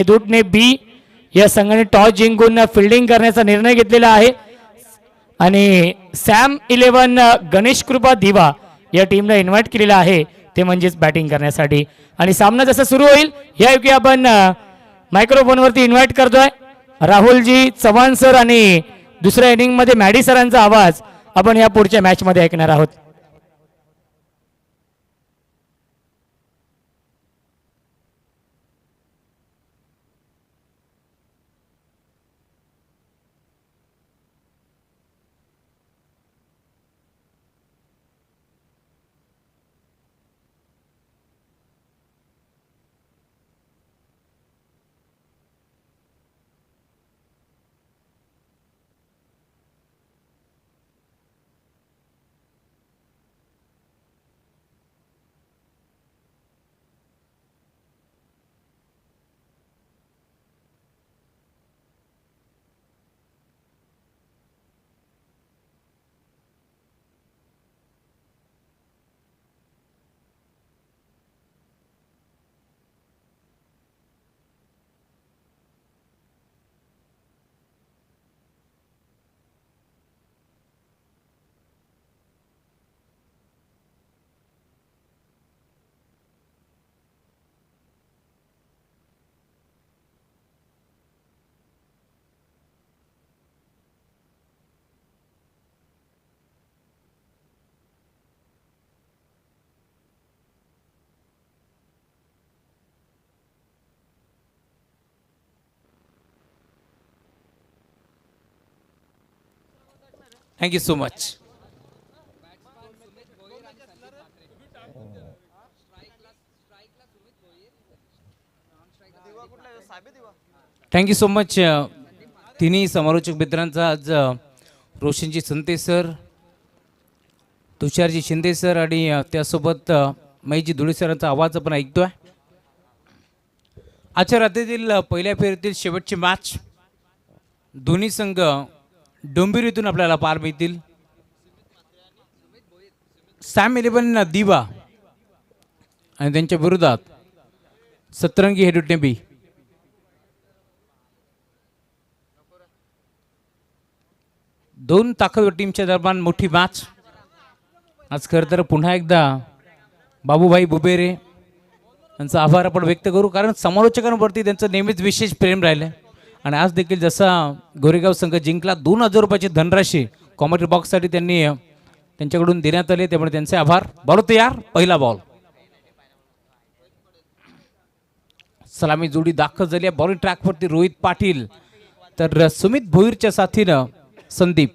दूतने बी या संघाने टॉस जिंकून फिल्डिंग करण्याचा निर्णय घेतलेला आहे आणि सॅम 11 गणेश कृपा दिवा या टीमला इन्व्हाइट केलेला आहे ते म्हणजेच बॅटिंग करण्यासाठी आणि सामना जसा सुरू होईल यायोगे आपण मायक्रोफोनवरती इन्व्हाइट करतोय राहुलजी चव्हाण सर आणि दुसऱ्या इनिंग मध्ये मॅडी सरांचा आवाज आपण या पुढच्या मॅच मध्ये ऐकणार आहोत. Thank you so much. Thank you so much. तिन्ही समालोचक मित्रांचा आज रोशनजी संते सर, तुषारजी शिंदे सर आणि त्यासोबत महेशजी धुळे सरांचा आवाज आपण ऐकतोय. आजच्या रात्रीतील पहिल्या फेरीतील शेवटची मॅच दोन्ही संघ डोंबिवलीतून आपल्याला पार मिळतील. सॅम 11 दिवा आणि त्यांच्या विरोधात सतरंगी हेडूटने बी. दोन ताकदवर टीमच्या दरम्यान मोठी मॅच. आज खरं तर पुन्हा एकदा बाबूभाई बुबेरे यांचा आभार आपण व्यक्त करू, कारण समालोचकांवरती त्यांचं नेहमीच विशेष प्रेम राहिलं आणि आज देखील जसा गोरेगाव संघ जिंकला 2000 रुपयाची धनराशी कॉमेंट्री बॉक्ससाठी त्यांनी त्यांच्याकडून देण्यात आले, त्यामुळे त्यांचे आभार. बॉल तयार, पहिला बॉल. सलामी जोडी दाखल झाली आहे. बॉलिंग ट्रॅकवरती रोहित पाटील तर सुमित भोईरच्या साथीनं संदीप.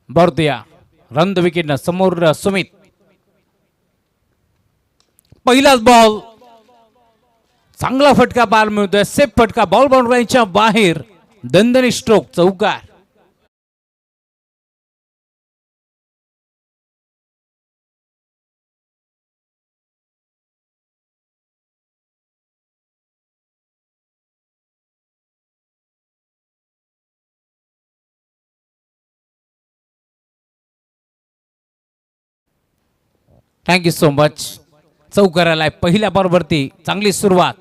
बॉर्दिया रंद विकेटनं समोर सुमित. पहिलाच बॉल, चांगला फटका बाल मिळतोय, सेफ फटका, बॉल बाउंड्रीच्या बाहेर, दणदणी स्ट्रोक, चौकार. Thank you so much. चौकाराला पहिल्या बॉलवरती चांगली सुरुवात.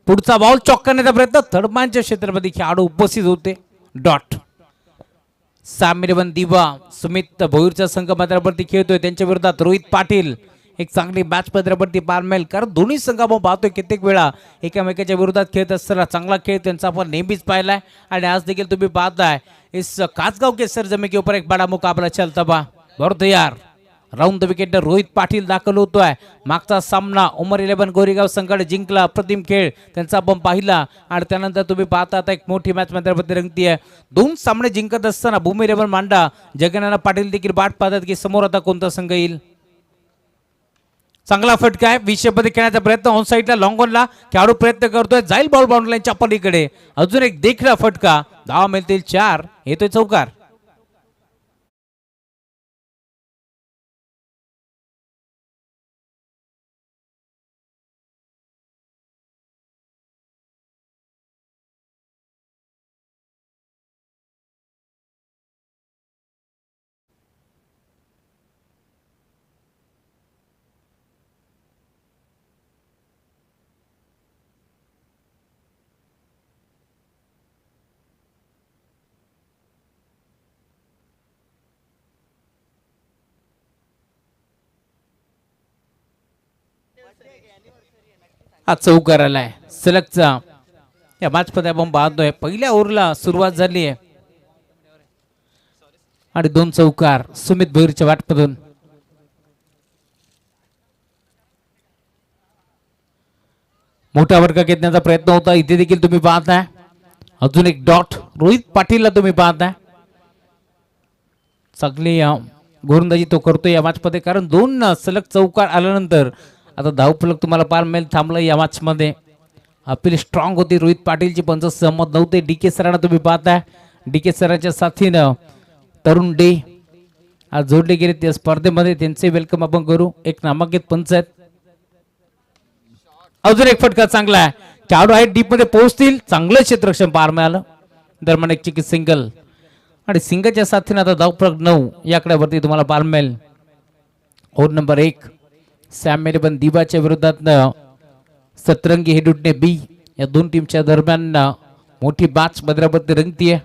पुढचा बॉल चॉक करण्याचा प्रयत्न, थर्डमॅनच्या क्षेत्रामध्ये खेळाडू उपस्थित होते. डॉट. सॅम 11 दिवा सुमित भोईरचा संघ मैदानावरती खेळतोय, त्यांच्या विरोधात रोहित पाटील. एक चांगली मॅच मैदानावरती पार मिळेल, कारण दोन्ही संघ आपण पाहतोय कित्येक वेळा एकामेकाच्या विरोधात खेळत असताना चांगला खेळ त्यांचा आपण नेहमीच पाहिलाय आणि आज देखील तुम्ही पाहताय इस कासगाव के सरजमी के ऊपर एक बड़ा मुकाबला चलता बा. बरोबर तयार. Round the wicket Rohit Patil दाखल होतोय. मागचा सामना उमर 11 गोरेगाव संघाने जिंकला, अप्रतिम खेळ त्यांचा आपण पाहिला आणि त्यानंतर तुम्ही पाहता आता एक मोठी मॅच मैदानावरती रंगतीये. दोन सामने जिंकत असताना भूमी 11 मांडा जगन्नाथ पाटील देखील वाट पाहतात की समोर आता कोणता संघ येईल. चांगला फटका आहे, विषयमध्ये खेळण्याचा प्रयत्न, ऑन साईडला लॉंग ऑनला खेळाडू प्रयत्न करतोय, जाईल बॉल बाउंड्रीच्या पलीकडे. अजून एक देखील फटका, धावा मिळतील 4, येतोय चौकार. हा चौकार आलाय सलगचा. या मॅचमध्ये आपण पाहतोय पहिल्या ओव्हरला सुरुवात झाली आहे आणि 2 चौकार सुमित भोईरच्या वाटपातून. मोठा वर्ग घेण्याचा प्रयत्न होता, इथे देखील तुम्ही पाहताय. अजून एक डॉट रोहित पाटीलला तुम्ही पाहताय. चांगली गोलंदाजी तो करतो या मॅचमध्ये, कारण 2 सलग चौकार आल्यानंतर आता धावफलक तुम्हाला पाहायला मिळेल थांबलं या मॅचमध्ये. अपील स्ट्रॉंग होती रोहित पाटीलची, पंच सहमत नव्हते. डीके सरांना तुम्ही पाहताय, डीके सरांच्या साथीनं तरुण डे आज जोडले गेले त्या स्पर्धेमध्ये, त्यांचे वेलकम आपण करू. एक नामांकित पंच आहेत. अजून एक फटका चांगला आहे, खेळाडू आहे डीप मध्ये पोहोचतील. चांगलं क्षेत्ररक्षण पार मिळालं. दरम्यान एक चिकी सिंगल आणि सिंगलच्या साथीने आता धावफलक 9 याकड्यावरती तुम्हाला पार मिळेल. ओव्हर नंबर 1 सॅम मेलेबन दिबाच्या विरोधात सतरंगी हेडुटणे बी. या 2 टीमच्या दरम्यान मोठी मॅच भद्रावरती रंगतीये.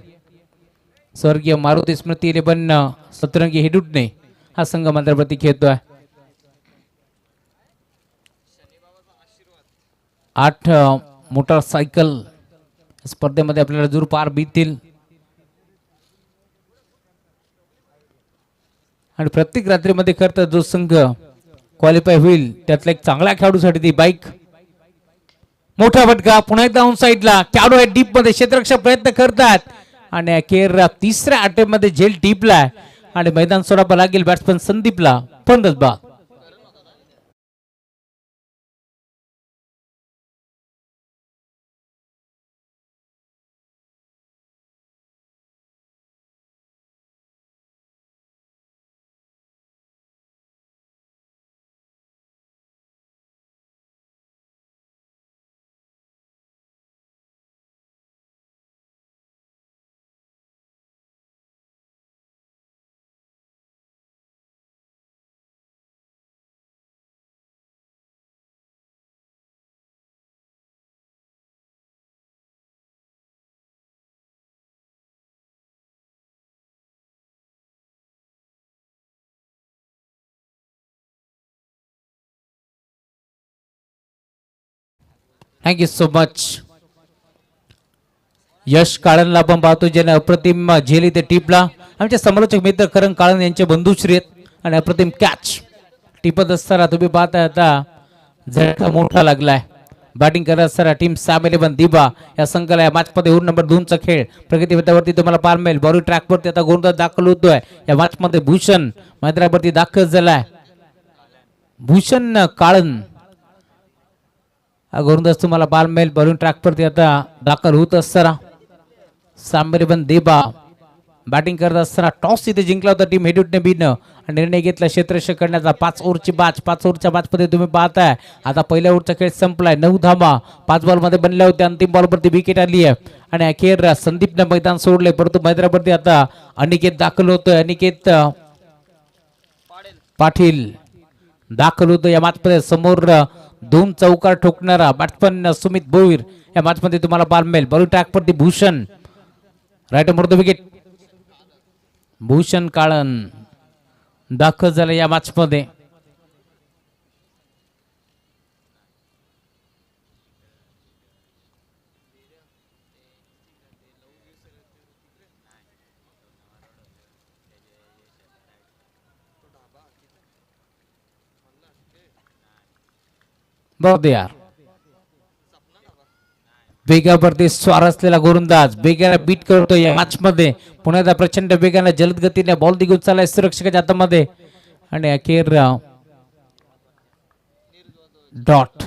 स्वर्गीय मारुती स्मृती 11 सतरंगी हेडुटणे हा संघ भद्रावरती खेळतोय. 8 मोटरसायकल स्पर्धेमध्ये आपल्याला जरूर पार बीतील आणि प्रत्येक रात्रीमध्ये खरं जो संघ क्वालिफाय होईल त्यातला एक चांगल्या खेळाडूसाठी ती बाईक. मोठा फटका पुन्हा एकदा ऑन साईडला, खेळाडू आहे डीप मध्ये, क्षेत्ररक्षक प्रयत्न करतात आणि अखेर तिसऱ्या अटेम्प्ट मध्ये झेल टिपला आणि मैदान सोडावं लागेल बॅट्समन संदीपला. फलंदाज बाद. Thank you so much. यश काळनला आपण पाहतो ज्याने अप्रतिम झेल इथे टिपला. आमचे समालोचक मित्र करण काळन यांचे बंधुश्री आहेत आणि अप्रतिम कॅच टिपत असताना तुम्ही पाहताय आता झटका मोठा लागलाय. बॅटिंग करत असताना टीम सॅम 11 दिबा या संघाला या मॅचमध्ये ओव्हर नंबर 2 चा खेळ प्रगती पथावरती तुम्हाला पार मिळेल. बॉलिंग ट्रॅकवरती आता गोलंदाज दाखल होतोय. या मॅचमध्ये भूषण मैदानावरती दाखल झालाय. भूषण काळन गोलंदाज तुम्हाला पार मिळेल. बॉलिंग ट्रॅकवरती आता दाखल होत असताना सॅम 11 दिबा बॅटिंग करत असताना टॉस इथे जिंकला होता टीम हेडुटने बीनं आणि निर्णय घेतला क्षेत्ररक्षक करण्याचा. 5 ओव्हरची मॅच, 5 ओव्हरच्या मॅचमध्ये तुम्ही पाहताय आता पहिल्या ओव्हरचा खेळ संपलाय. 9 धावा 5 बॉलमध्ये बनल्या होत्या. अंतिम बॉलवरती विकेट आली आहे आणि अखेर संदीपने मैदान सोडले, परंतु मैदानावरती आता अनिकेत दाखल होतोय. अनिकेत पाटील दाखल होतो या मॅचमध्ये. समोर 2 चौकार ठोकणारा बॅट्समन सुमित भोईर या मॅचमध्ये तुम्हाला पार मिळेल. बॉलिंग ट्रॅकवरती Bhushan right more the wicket. Bhushan Kalan दाखल झाले या मॅचमध्ये. बहुत यार वेगावरती स्वार असलेला गोलंदाज वेगाला बीट करतो या मॅच मध्ये. पुन्हा एकदा प्रचंड वेगाने जलद गतीने बॉल दिगून चाललाय सुरक्षकाच्या हातामध्ये आणि अखेर डॉट.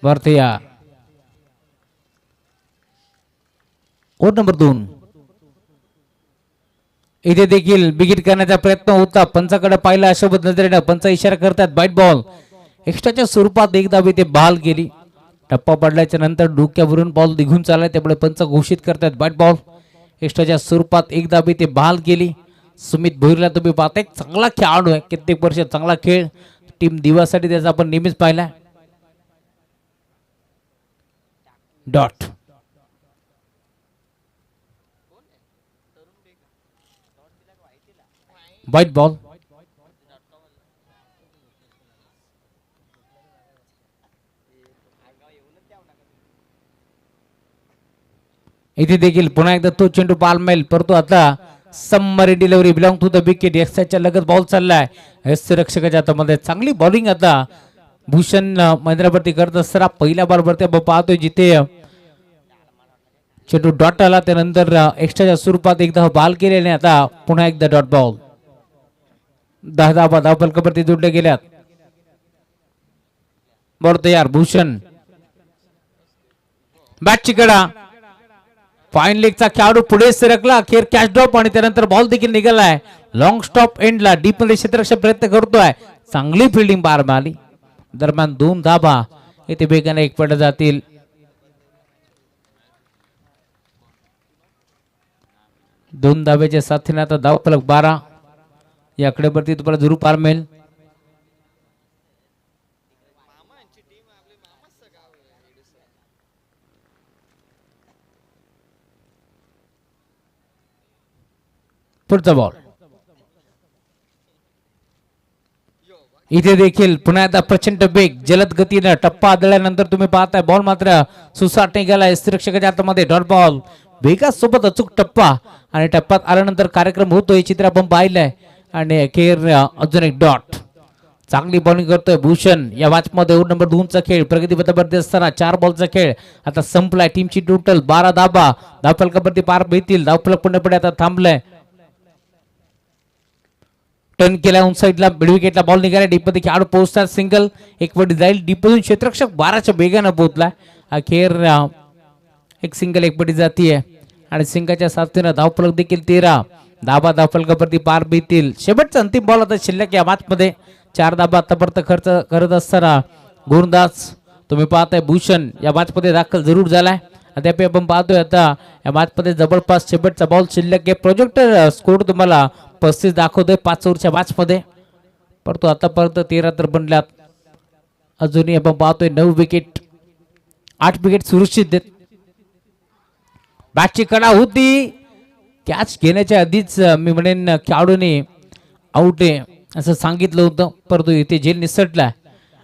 वरती यार ओव्हर नंबर 2 इथे देखील बिगिट करण्याचा प्रयत्न होता. पंचाकडे पाहिला अशोभत नजरेने पंच इशारा करतात बाईट बॉल. एक्स्ट्राच्या स्वरूपात एक धाव इथे बहाल गेली. टप्पा पडल्याच्या नंतर डोक्यावरून बॉल निघून चाललाय त्यामुळे पंच घोषित करतात बाईट बॉल. एक्स्ट्राच्या स्वरूपात एक धाव इथे बहाल गेली. सुमित भोईरला तुम्ही पाहता एक चांगला खेळाडू आहे, कित्येक वर्ष चांगला खेळ टीम दिवासाठी त्याचा आपण नेहमीच पाहिलाय. डॉट. White ball. इथे देखील पुन्हा एकदा तो चेंडू पालमेल परंतु आता समरी delivery belong to the wicket. एक्सच्या लगत बॉल चाललाय एस रक्षकाच्या हातामध्ये. चांगली बॉलिंग आता भूषण महेंद्रवरती करत असताना पहिल्या बॉलवरती आपण पाहतोय जिथे चेंडू डॉट आला त्यानंतर एक्स्ट्राच्या स्वरूपात एकदा बॉल केल्याने आता पुन्हा एकदा डॉट बॉल. 10 धावा फलकावरती जोडले गेल्यात. बॉल तयार. भूषण बॅटची कडा. फाईन लेगचा खेळाडू पुढे सरकला. अखेर कॅच ड्रॉप आणि त्यानंतर बॉल देखील निघालाय लॉंग स्टॉप एंडला. डीप मध्ये क्षेत्ररक्षक प्रयत्न करतोय. चांगली फिल्डिंग पार मिळाली. दरम्यान 2 धावा येथे वेगाने एक पट जातील. दोन धाब्याच्या साथीने आता धाव फलक 12 या आकड्यावरती तुम्हाला जरूर पार मिळेल. पुढचा बॉल. इथे देखील पुन्हा एकदा प्रचंड वेग जलद गतीने टप्पा आदळल्यानंतर तुम्ही पाहताय बॉल मात्र सुसाट निघाला रक्षकाच्या हातामध्ये. डॉट बॉल वेगासोबत अचूक टप्पा आणि टप्प्यात आल्यानंतर कार्यक्रम होतो हे चित्र आपण पाहिलंय आणि अखेर अजून एक डॉट. चांगली बॉलिंग करतोय भूषण. या मॅच मध्ये ओव्हर नंबर 2 चा खेळ प्रगतीपथावरती असताना 4 बॉलचा खेळ आता संपलाय. टीमची टोटल 12 धावा. धावफलकावरती पार मिळतील. धावफलक पूर्णपणे आता थांबलाय. टर्न केला ऑन साइडला मिड विकेटला बॉल निघाला. डीप मध्ये खेळाडू पोहोचतात. सिंगल एक वडी जाईल. डीप मधून क्षेत्ररक्षक 12च्या वेगाने पोहोचला. अखेर एक सिंगल एक पटी जातीये आणि सिंगाच्या साथीने धावफलक देखील 13 धाबा धावफलकावरती पार मिळतील. शेवटचा अंतिम बॉल आता शिल्लक या मॅच मध्ये. 4 धाबा आतापर्यंत खर्च करत असताना गुरुदास तुम्ही पाहताय भूषण या मॅच मध्ये दाखल जरूर झालाय. अद्याप आपण पाहतोय आता या मॅच मध्ये जबरदस्त शेवटचा बॉल शिल्लक आहे. प्रोजेक्टर स्कोर तुम्हाला 35 दाखवतोय 5 ओव्हरच्या मॅच मध्ये. परंतु आतापर्यंत 13 तर बनल्यात. अजूनही आपण पाहतोय 9 विकेट 8 विकेट सुरक्षित देत. बॅटची कडा होती. कॅच घेण्याच्या आधीच मी म्हणेन खेळाडूने आउट आहे असं सांगितलं होतं परंतु इथे झेल निसटला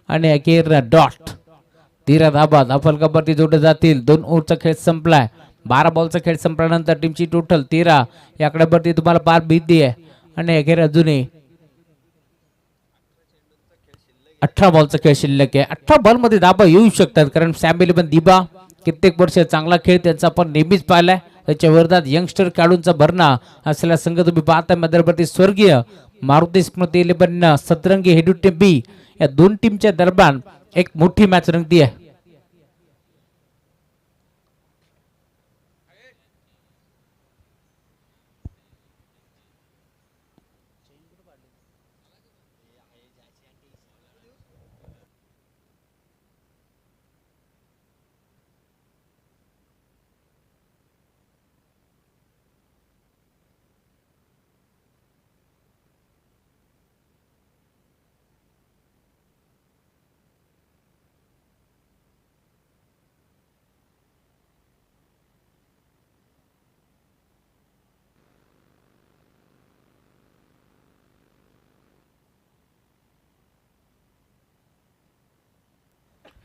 आणि अखेर डॉट. 13 धाबा धावफलकावरती जोडले जातील. 2 ओव्हरचा खेळ संपलाय. 12 बॉलचा खेळ संपल्यानंतर टीमची टोटल 13 या आकड्यावरती तुम्हाला पार भीती आहे आणि अखेर अजूनही 18 बॉलचा खेळ शिल्लक आहे. 18 बॉल मध्ये धाबा येऊ शकतात कारण सॅम इलेव्हन दिबा कित्येक वर्ष चांगला खेळ त्यांचा आपण नेहमीच पाहिलाय. त्याच्या विरोधात यंगस्टर खेळाडूंचा भरणा असलेला संघ तुम्ही पाहता मध्यवर्ती स्वर्गीय मारुती स्मृती 11 सतरंगी हेडू बी या दोन टीमच्या दरम्यान एक मोठी मॅच रंगती आहे.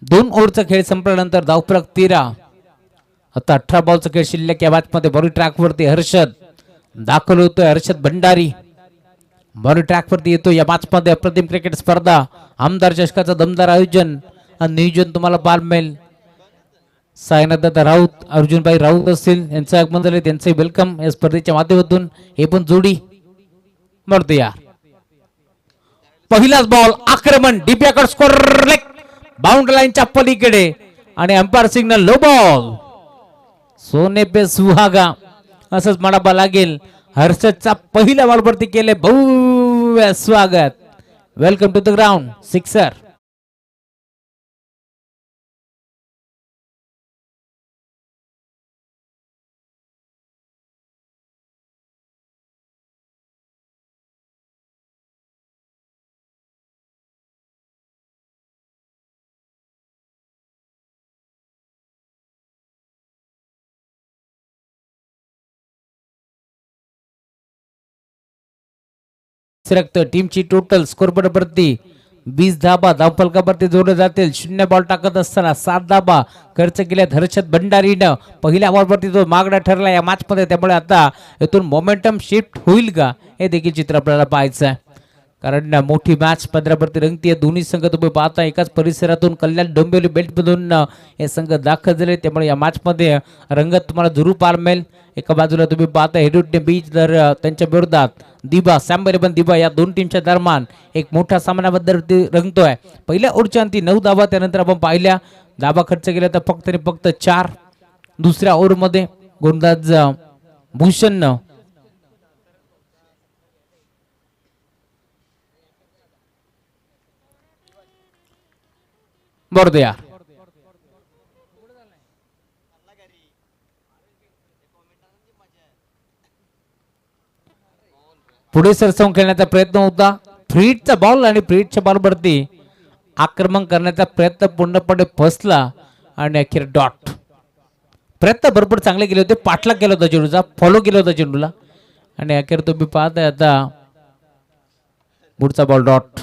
दोन ओव्हरचा खेळ संपल्यानंतर धावफलक 13. आता 18 बॉलचा खेळ शिल्लक या मॅच मध्ये. बॉलिंग ट्रॅक वरती हर्षद दाखल होतोय. हर्षद भंडारी बॉलिंग ट्रॅक वरती येतो. या मॅच मध्ये अप्रतिम क्रिकेट स्पर्धा आमदार चषकाचं दमदार आयोजन आणि नियोजन तुम्हाला पाहायला मिळेल. सायनाथ राऊत अर्जुनभाई राऊत असतील यांचं आगमन झाले. त्यांचे वेलकम या स्पर्धेच्या माध्यमातून. हे पण जोडी मरतो या. पहिलाच बॉल आक्रमण डीपीकडे स्कोर लेग बाउंड्री लाईनच्या पलीकडे आणि अंपायर सिग्नल लो बॉल. सोने पे सुहागा असंच म्हणावं लागेल. हर्षदचा पहिल्या बॉलवरती केले भव्य स्वागत. Welcome to the ground sixer. सरकतं. टीमची टोटल स्कोरबोर्डवरती 20 धाबा धावफलकावरती जोडले जातील. 0 बॉल टाकत असताना 7 धाबा खर्च केल्यात हर्षद भंडारीनं. पहिल्या बॉलवरती तो मागणा ठरला या मॅचमध्ये, त्यामुळे आता इथून मोमेंटम शिफ्ट होईल का हे देखील चित्र आपल्याला पाहायचं आहे. कारण मोठी मॅच पदरावरती रंगतीये. दोन्ही संघ तुम्ही पाहता एकाच परिसरातून कल्याण डोंबिवली बेल्टमधून हे संघ दाखल झाले, त्यामुळे या मॅचमध्ये रंगत तुम्हाला जरूर पाहायला मिळेल. एका बाजूला तुम्ही पाहता हेडुट्टे बीच तर त्यांच्या विरोधात दिबा सॅम इलेव्हन दिबा या दोन टीमच्या दरम्यान एक मोठा सामन्याबद्दल रंगतोय. पहिल्या ओव्हरच्या अंती 9 धाबा, त्यानंतर आपण पाहिल्या धाबा खर्च केला तर फक्त आणि फक्त 4. दुसऱ्या ओव्हरमध्ये गोलंदाज भूषण बरोदया पुढे सरसावून खेळण्याचा प्रयत्न होता. फ्रीटचा बॉल आणि फ्रीटच्या बॉलवरती आक्रमण करण्याचा प्रयत्न पूर्णपणे फसला आणि अखेर डॉट. प्रयत्न भरपूर चांगले केले होते, पाठलाग केला होता चेंडूचा, फॉलो केला होता चेंडूला आणि अखेर तुम्ही पाहताय आता पुढचा बॉल डॉट.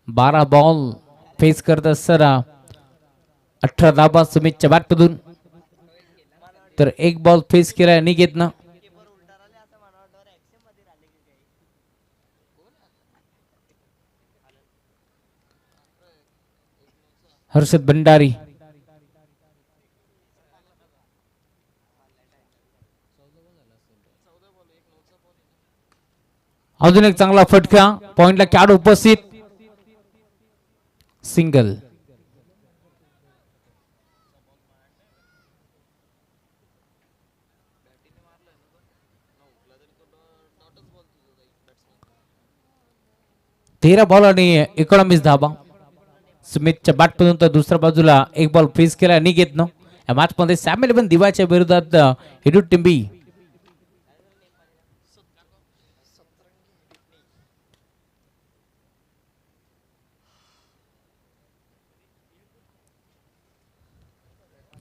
12 बॉल फेस करत असताना 18 धाबा सुमितच्या बॅटमधून, तर 1 बॉल फेस केला निकेतनं. हर्षद भंडारी अजून एक चांगला फटका, पॉइंटला खेळाडू उपस्थित, सिंगल. तेरा बॉल आणि 19 धाबा सुमितच्या बॅटमधून. तर दुसऱ्या बाजूला 1 बॉल फेस केला निकेतनं. या मॅच मध्ये सॅम इलेव्हन दिवाच्या विरोधात हेडुट्टे टिंबी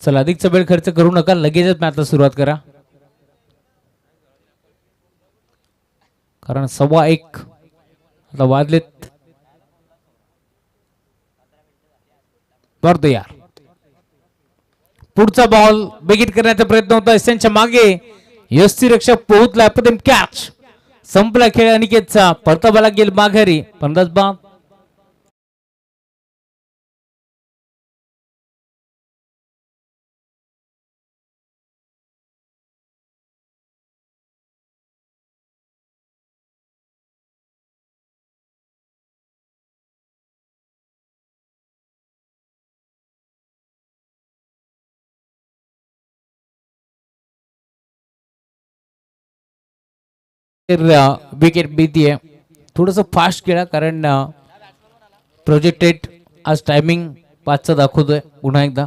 चला अधिकचा वेळ खर्च करू नका, लगेचच मॅचला सुरुवात करा, कारण 1:15 आता वाजलेत. यार पुढचा बॉल बेगीट करण्याचा प्रयत्न होता. त्यांच्या मागे यष्टी रक्षक पोहोचला, पण कॅच संपला खेळ अनिकेतचा. परतावाला गेल माघारी, 50 बाद. विकेट भीतीये, थोडस फास्ट खेळा, कारण प्रोजेक्टेड आज टायमिंग 5चा दाखवतोय. पुन्हा एकदा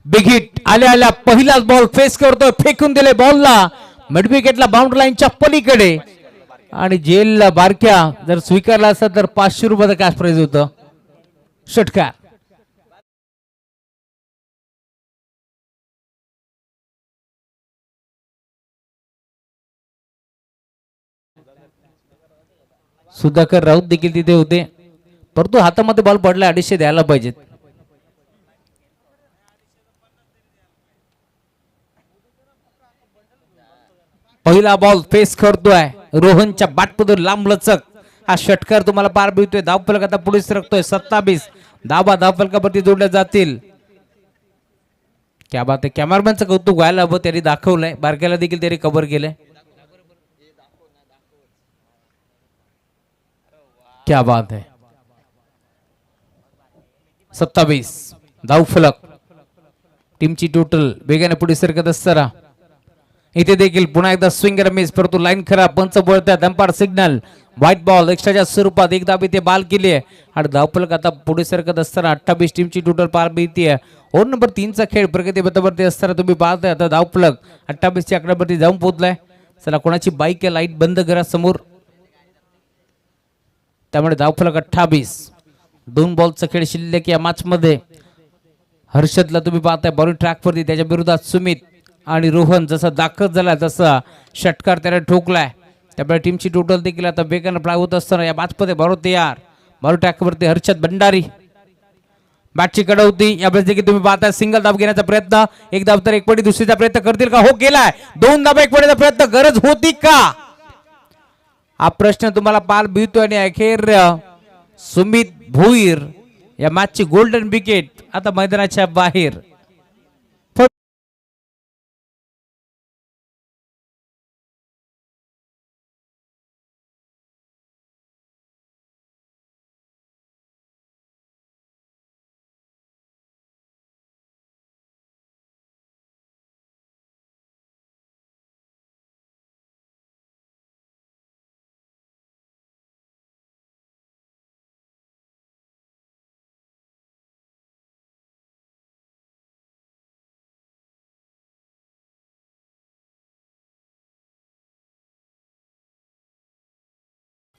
बिग हिट आल्या पहिलाच बॉल फेस करतोय, फेकून दिले बॉलला मिड विकेटला बाउंड्री लाईनच्या पलीकडे, आणि जेल बारक्या जर स्वीकारला असता तर 500 रुपयाचं कॅश प्राइज होतं. षटकार सुधाकर राऊत देखील तिथे होते, परंतु हातामध्ये बॉल पडला, 250 द्यायला पाहिजेत. पहिला बॉल फेस करतोय रोहनच्या बॅटमधून लांब लचक, हा षटकार तुम्हाला पार मिळतोय. धावफलक आता पुढे सरकतोय, 27 धाबा धावफलकावरती जोडल्या जातील. क्या बात आहे, कॅमेरामॅनचं कौतुक व्हायला हवं, त्यांनी दाखवलंय, बारक्याला देखील त्यांनी कव्हर केलंय. क्या बात है. 27 धाव फलक. टीमची टोटल वेगाने पुढे सरकत असताना इथे देखील पुन्हा एकदा स्विंग रमेश, परंतु लाईन खराब. पंच बोलतात अंपायर सिग्नल. व्हाईट बॉल एक्स्ट्राच्या स्वरूपात एक धाब इथे बाल केली आहे आणि धावफलक आता पुढे सरकत असताना 28 टीमची टोटल पार मिळते. ओव्हर नंबर 3 चा खेळ प्रगती पथावरती असताना तुम्ही पाहताय आता धावफलक 28 च्या आकड्यावरती जाऊन पोहोचलाय. चला कोणाची बाईक आहे लाईट बंद करा समोर. त्यामुळे धावफलक 28. 2 बॉलचा खेळ शिल्लक या मॅच मध्ये. हर्षदला तुम्ही पाहताय बॉलिंग ट्रॅक वरती, त्याच्या विरोधात सुमित आणि रोहन जसा दाखल झाला तसा षटकार त्याने ठोकलाय. त्यामुळे टीमची टोटल देखील आता वेगाने फ्लाय होत असताना या मॅच मध्ये बरो तयार. बॉल ट्रॅक वरती हर्षद भंडारी. बॅटची कडवती. यावेळेस देखील तुम्ही पाहताय सिंगल धाव घेण्याचा प्रयत्न. एक धाव तर एक पडी दुसरीचा प्रयत्न करतील का? हो केलाय. 2 धाव एक पडीचा प्रयत्न. गरज होती का? हा प्रश्न तुम्हाला पाल भिडतोय आणि अखेर सुमित भोईर या मॅचची गोल्डन विकेट आता मैदानाच्या बाहेर.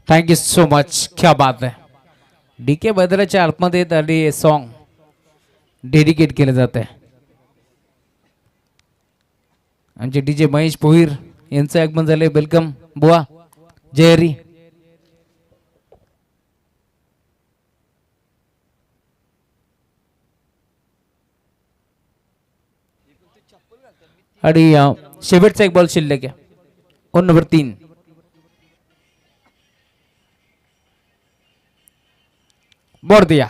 Thank you so much. क्या बात है. डीके बद्राच्या आतमध्ये आणि सॉन्ग डेडिकेट केलं जात आहे. आमचे डीजे महेश पोहीर यांचं आगमन झालंय. वेलकम बुवा. जय हरी. आणि शेवटचा एक बॉल शिल्लक आहे. Over number 3. बोर्दिया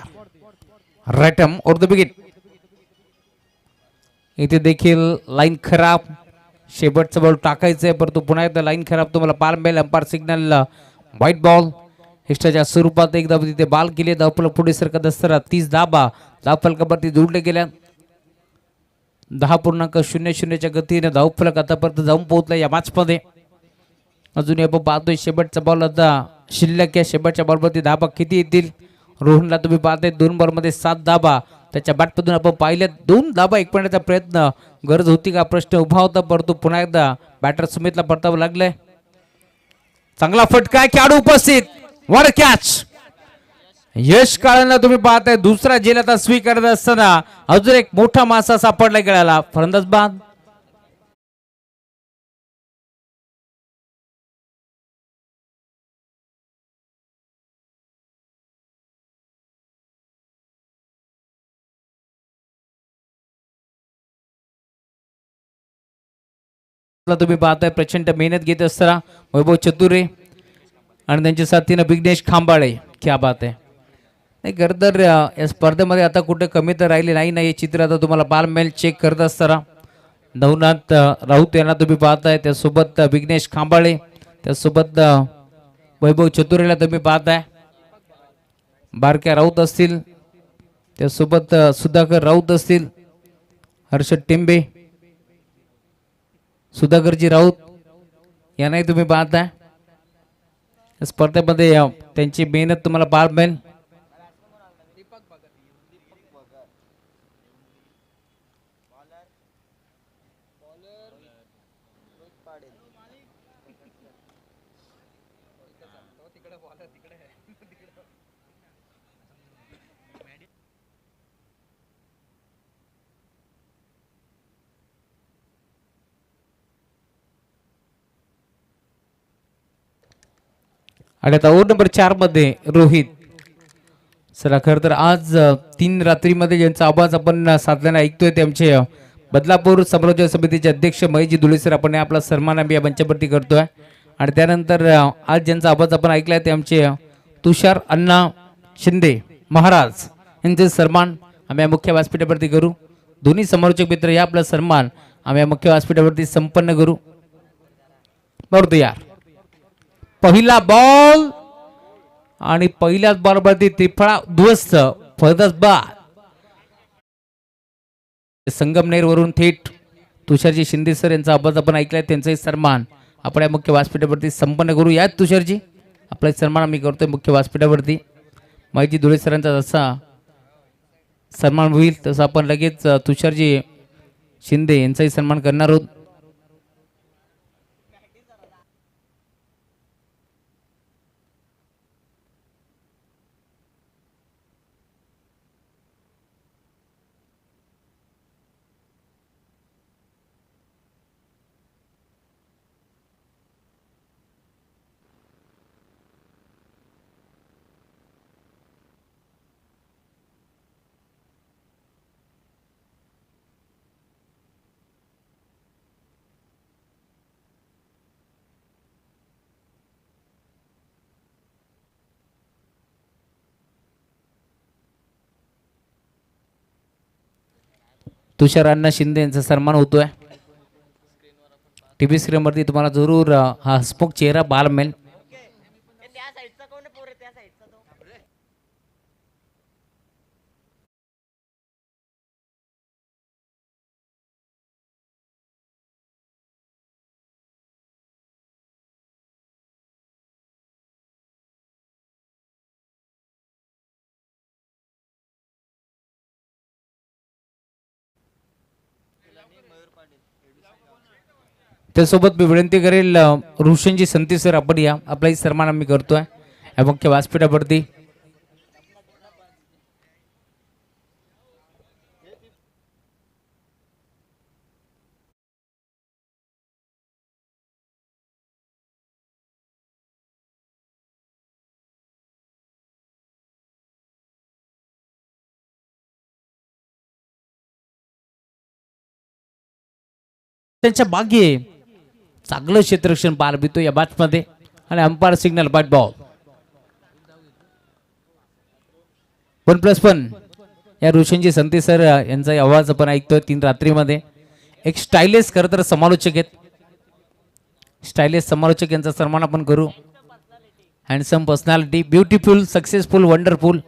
रॅटम और द विकेट. इथे देखील लाईन खराब. शेवटचा बॉल टाकायचा आहे परंतु पुन्हा एकदा लाईन खराब तुम्हाला पार मिळेल. अंपायर सिग्नल व्हाईट बॉल एक्स्ट्राच्या स्वरूपात एक धाव तिथे बाल केली. धावफलक पुढे सरकत असताना 30 धाबा धावफलकावरती जोडले गेल्या. 10.00 च्या गतीने धावफलक आतापर्यंत जाऊन पोहोचला या मॅच मध्ये. अजूनही आपण पाहतोय शेवटचा बॉल आता शिल्लक आहे. शेवटच्या बॉलवरती धाबा किती येतील? रोहनला तुम्ही पाहताय 2 बॉलमध्ये 7 धाबा. त्याच्या बॅटमधून आपण पाहिले 2 धाबा एक पडण्याचा प्रयत्न. गरज होती का प्रश्न उभा होता परंतु पुन्हा एकदा बॅटर सुमितला परतावं लागलंय. चांगला फटका. खेळाडू उपस्थित. वर कॅच. यश काळांना तुम्ही पाहताय दुसरा झेल आता स्वीकारत असताना अजून एक मोठा मासा सापडला गेला. फलंदाज बाद. तुम्ही पाहताय प्रचंड मेहनत घेत असताना वैभव चतुरे आणि त्यांच्या साथीनं विघ्नेश खांबाळे. क्या बात आहे. नाही खरं तर या स्पर्धेमध्ये आता कुठे कमी तर राहिले नाही. हे चित्र आता तुम्हाला बाल मेल चेक करत असताना नवनाथ राऊत यांना तुम्ही पाहताय. त्यासोबत विघ्नेश खांबाळे, त्यासोबत वैभव चतुरेला तुम्ही पाहताय. बारक्या राऊत असतील, त्यासोबत सुधाकर राऊत असतील, हर्षद टेंबे, सुधाकरजी राऊत यांनाही तुम्ही पाहताय. स्पर्धेमध्ये त्यांची मेहनत तुम्हाला पाहायला मिळेल. आणि आता ओव्हर नंबर 4 मध्ये रोहित. चला खरं तर आज 3 रात्रीमध्ये ज्यांचा आवाज आपण साधल्याने ऐकतोय ते आमचे बदलापूर समालोचन समितीचे अध्यक्ष महेशजी धुळे सर. आपण आपला सन्मान आम्ही या मंचावरती करतोय. आणि त्यानंतर आज ज्यांचा आवाज आपण ऐकलाय ते आमचे तुषार अण्णा शिंदे महाराज यांचे सन्मान आम्ही मुख्य व्यासपीठावरती करू. दोन्ही समालोचक मित्र या आपला सन्मान आम्ही मुख्य व्यासपीठावरती संपन्न करू. बरोबर यार. पहिला बॉल आणि पहिल्याच बॉलवरती त्रिफळा ध्वस्त फलंदाज बाद. संगमनेर वरून थेट तुषारजी शिंदे सर यांचा आवाज आपण ऐकलाय, त्यांचाही सन्मान आपल्या मुख्य व्यासपीठावरती संपन्न करू. यात तुषारजी आपला सन्मान आम्ही करतोय मुख्य व्यासपीठावरती. माहिती धुळे सरांचा जसा सन्मान होईल तसं आपण लगेच तुषारजी शिंदे यांचाही सन्मान करणार आहोत. तुषार अण्णा शिंदे यांचा सन्मान होतोय. टीव्ही स्क्रीनवरती तुम्हाला जरूर हा हसमुख चेहरा पाहायला मिळेल. त्यासोबत मी विनंती करेल रोशनजी संती सर आपण या, आपलाही सन्मान आम्ही करतोय या मुख्य व्यासपीठावरती. त्यांच्या मागे चांगलं क्षेत्ररक्षण पार पितो या मॅच मध्ये आणि अंपायर सिग्नल बॅट बॉल 1+1. या रोशनजी संते सर यांचा आवाज आपण ऐकतोय 3 रात्रीमध्ये. एक स्टायलिश खरं तर समालोचक आहेत, स्टायलिश समालोचक यांचा सन्मान आपण करू. Handsome personality, beautiful, successful, wonderful.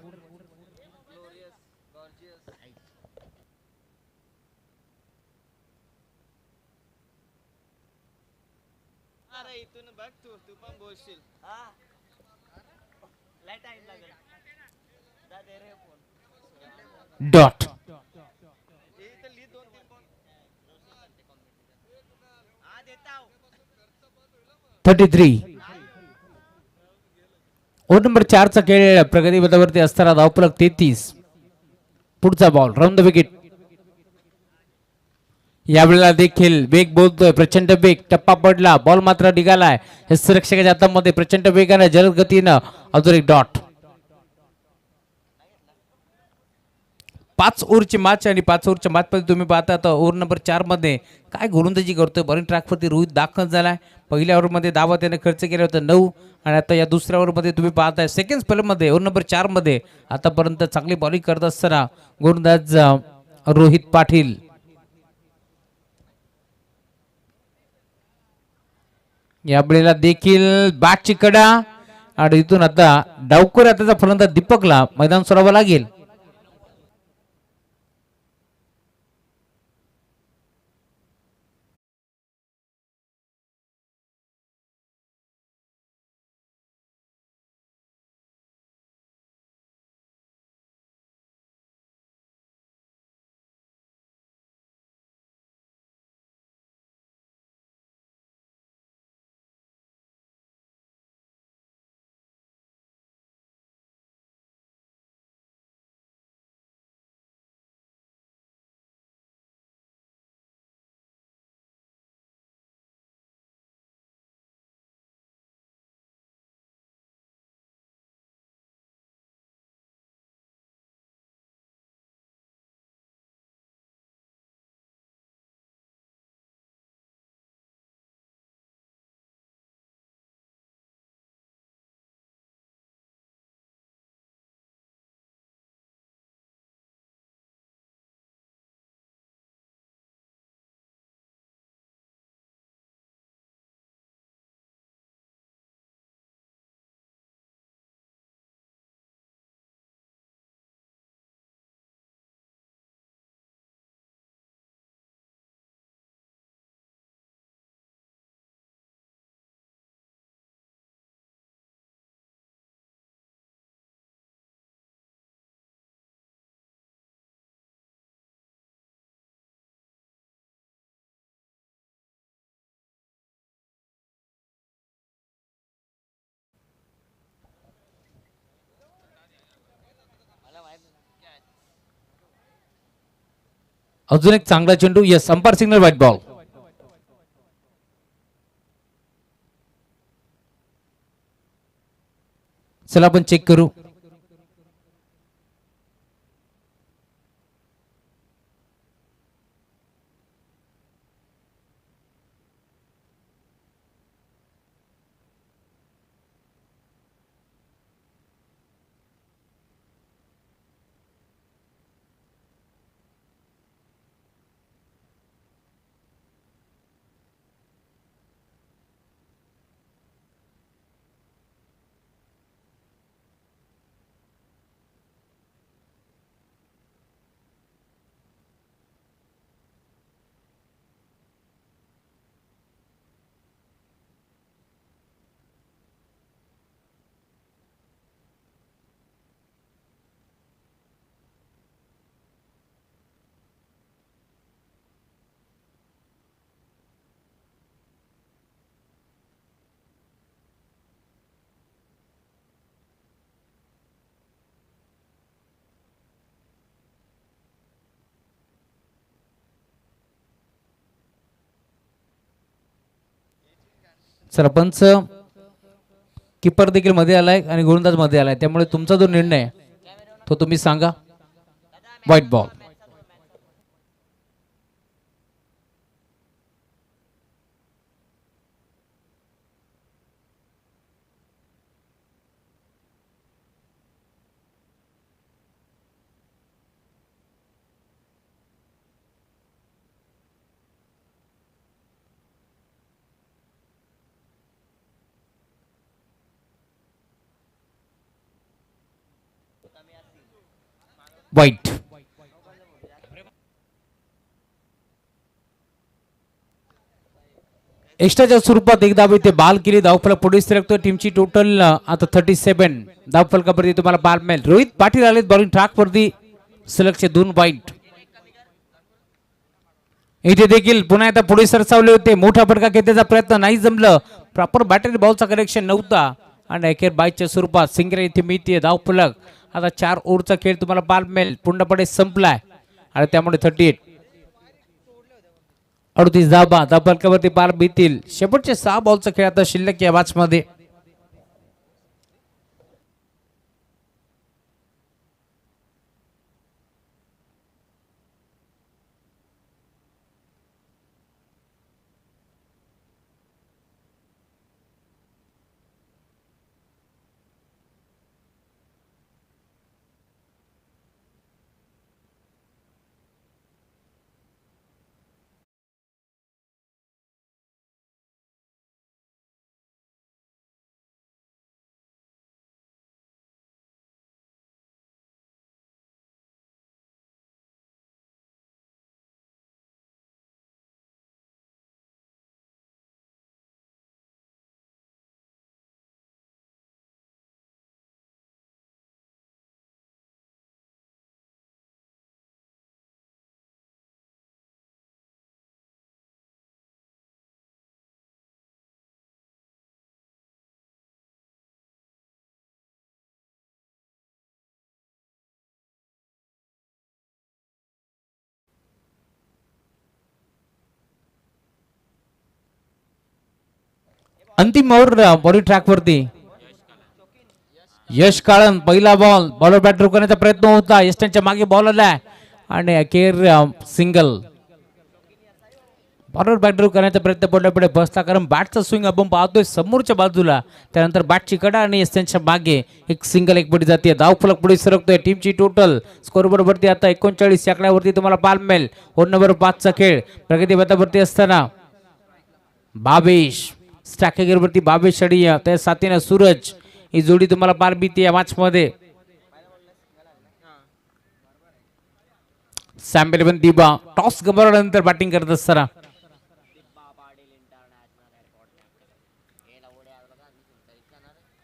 Dot 33. Over number 4चा खेळ प्रगतीपथावरती असताना धावफलक 33. पुढचा बॉल राऊंड द विकेट. यावेळेला देखील वेग बोलतोय, प्रचंड वेग, टप्पा पडला, बॉल मात्र निघालाय. हे सुरक्षकाच्या हातामध्ये प्रचंड वेगाने जलद गतीनं अजून एक डॉट. 5 ओव्हरची मॅच आणि 5 ओव्हरच्या मॅच मध्ये तुम्ही पाहता तर ओव्हर नंबर 4 मध्ये काय गोलंदाजी करतोय. बॉलिंग ट्रॅकवरती रोहित दाखल झालाय. पहिल्या ओव्हरमध्ये धावा त्याने खर्च केले होते 9 आणि आता या दुसऱ्या ओव्हरमध्ये तुम्ही पाहताय सेकंड स्पेलमध्ये ओव्हर नंबर 4 मध्ये आतापर्यंत चांगली बॉलिंग करत असताना गोलंदाज रोहित पाटील. या वेळेला देखील बॅटची कडा आणि इथून आता डावकर त्याचा फलंदाज दीपकला मैदान सोडावं लागेल. अजून एक चांगला चेंडू. Yes, umpire signal white ball. चला आपण चेक करू. सरपंच किपर देखील मध्ये आलाय आणि गोलंदाज मध्ये आलाय, त्यामुळे तुमचा जो निर्णय तो तुम्ही सांगा. White ball. वाईट. एक्स्ट्राच्या स्वरूपात एक धाव इथे बाल केली. धावफलक पुढे सरकतोय. टीमची टोटल आता 37. धावफलकावरती तुम्हाला बाल मिळेल. रोहित पाटील आलेत बॉलिंग ट्रॅक वरती. सलगचे 2 वाईट. इथे देखील पुन्हा एकदा पुढे सरसावले होते. मोठा फटका घेण्याचा प्रयत्न नाही जमलं. प्रॉपर बॅटरी बॉलचा कनेक्शन नव्हता आणि अखेर बाईच्या स्वरूपात सिंगल इथे मिळते. धावफलक आता 4 ओव्हरचा खेळ तुम्हाला बाल मिळेल. पूर्णपणे संपलाय आणि त्यामुळे 38. 38 धावा. धावफलकावरती बाल मिळतील. शेवटचे 6 बॉलचा खेळ आता शिल्लक या मॅच मध्ये. अंतिम ओव्हर बॉलिंग ट्रॅक वरती. यश काळन पहिला बॉल. बॉलर बॅट रोखण्याचा प्रयत्न होता. यशच्या मागे बॉल आलाय आणि अखेर सिंगल. बॉलर बॅट करण्याचा प्रयत्न पडल्यापुढे बसला, कारण बॅटचा स्विंग आपण पाहतोय समोरच्या बाजूला. त्यानंतर बॅटची कडा आणि यशच्या मागे एक सिंगल एक पुढे जाते. धावफलक पुढे सरकतोय. टीमची टोटल स्कोरबोर्ड वरती आता 39 आकड्यावरती तुम्हाला पाल मिळेल. ओव्हर नंबर 5 चा खेळ प्रगती बेतावरती असताना 22 स्ट्रायकर वरती 22 षडी. त्या साथीने सूरज ही जोडी तुम्हाला पार बीती या मॅच मध्ये. सॅम इलेव्हन दिबा टॉस गमावल्यानंतर बॅटिंग करत असताना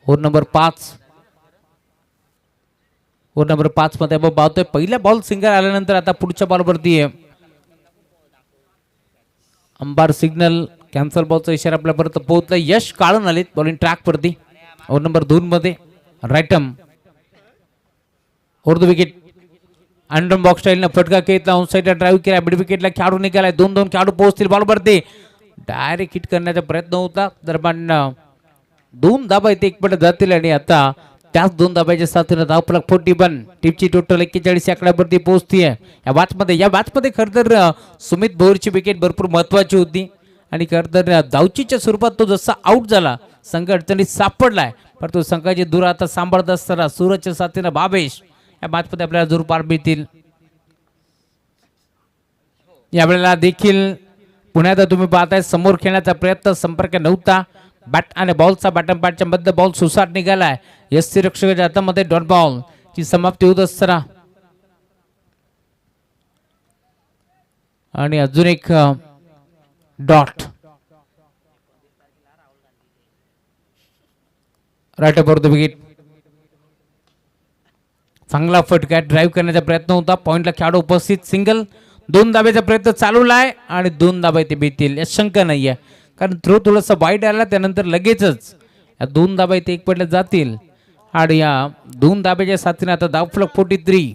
ओव्हर नंबर 5. ओव्हर नंबर 5 मध्ये आपण पाहतोय पहिल्या बॉल सिंगल आल्यानंतर आता पुढच्या बॉल वरती अंपायर सिग्नल कॅन्सल बॉलचा इशारा आपल्यापर्यंत पोहोचला. यश काळून आलेत बॉलिंग ट्रॅक वरती. ओव्हर नंबर 2 मध्ये राईटम ओव्हर द विकेट. अंडर बॉक्स स्टाईलनं फटका घेतला, ऑन साईडला ड्राईव्ह केला, मिड विकेटला खेळाडू निघालाय, 2-2 खेळाडू पोहोचतील बॉलवरती. डायरेक्ट हिट करण्याचा प्रयत्न होता दरम्यान 2 धाबा इथे एक पट जातील आणि आता त्याच 2 धाब्याच्या साथीनं धावफलक 41. टीमची टोटल 41 आकड्यावरती पोहोचतीये या मॅचमध्ये खरं तर सुमित भोईरची विकेट भरपूर महत्वाची होती आणि खरं तर धावचीच्या स्वरूपात तो जसा आउट झाला संघ अडचणीत सापडलाय, पण तो संघाची दूर आता सांभाळत असताना सूरजच्या साथीनं भावेश या मॅचमध्ये आपल्याला जोर पार मिळतील. यावेळेला देखील पुण्यात तुम्ही पाहताय समोर खेळण्याचा प्रयत्न, संपर्क नव्हता. बॅट आणि बॉलचा बॅटन बॅटच्या मध्ये बॉल सुसाट निघालाय. यष्टी रक्षकाच्या हातामध्ये डॉट बॉल ची समाप्ती होत असताना आणि अजून एक dot right about the wicket. चांगला फटका ड्राईव्ह करण्याचा प्रयत्न होता, पॉइंटला खेळाडू उपस्थित, सिंगल. 2 धाब्याचा प्रयत्न चालू आहे आणि 2 धाबा इथे भेटतील या शंका नाहीये, कारण थ्रो थोडासा वाईट आला त्यानंतर लगेचच या 2 धाबा इथे एक पडल्या जातील आणि या 2 धाब्याच्या साथीने आता धावफलक 43.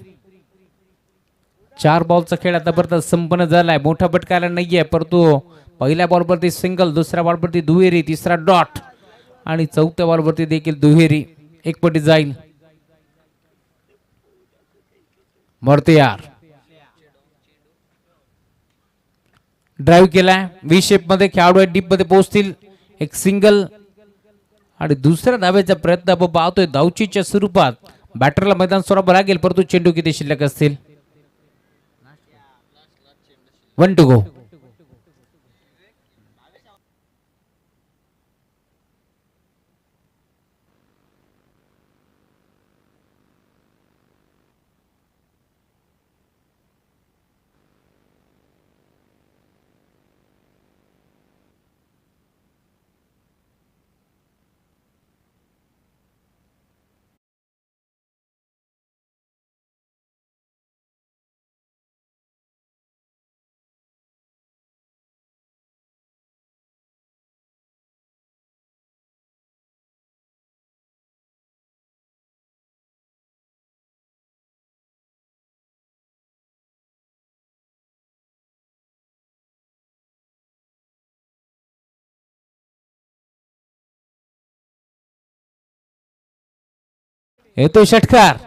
4 बॉलचा खेळ आतापर्यंत संपन्न झालाय. मोठा फटकायला नाहीये, परंतु पहिल्या बॉलवरती सिंगल, दुसऱ्या बॉलवरती दुहेरी, तिसरा डॉट आणि चौथ्या बॉलवरती देखील दुहेरी एक पटी जाईल. मरते यार ड्राईव्ह केलाय, व्ही शेप मध्ये खेळाडू डीप मध्ये पोहोचतील, एक सिंगल आणि दुसऱ्या धाब्याचा प्रयत्न आपण पाहतोय धावचीच्या स्वरूपात. बॅटरला मैदान सोडावं लागेल, परंतु चेंडू किती शिल्लक असतील. 1 to go. येतो षटकार.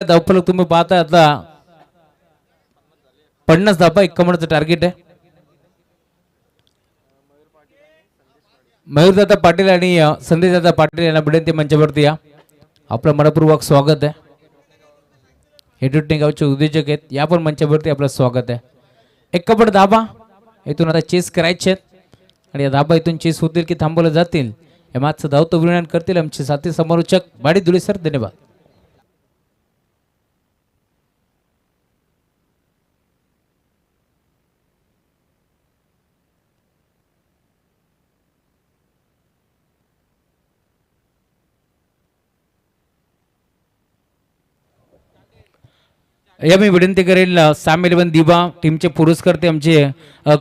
धावफलक तुम्ही पाहता आता 50 धाबा 51चं टार्गेट आहे. मयूरदादा पाटील आणि संदेशदादा पाटील यांना विनंती मंचावरती या. आपलं मनपूर्वक स्वागत आहे. हेडुटणे गावचे उद्योजक आहेत, या पण मंचावरती आपलं स्वागत आहे. 51 धाबा इथून आता चेस करायचे आहेत आणि या धाबा इथून चेस होतील की थांबवले जातील या मॅचचं धावतं विनंती करतील आमचे साथी समालोचक बाडी धुळे सर. धन्यवाद. या मी विनंती करेल साम 11 दिवा टीमचे पुरस्कर्ते आमचे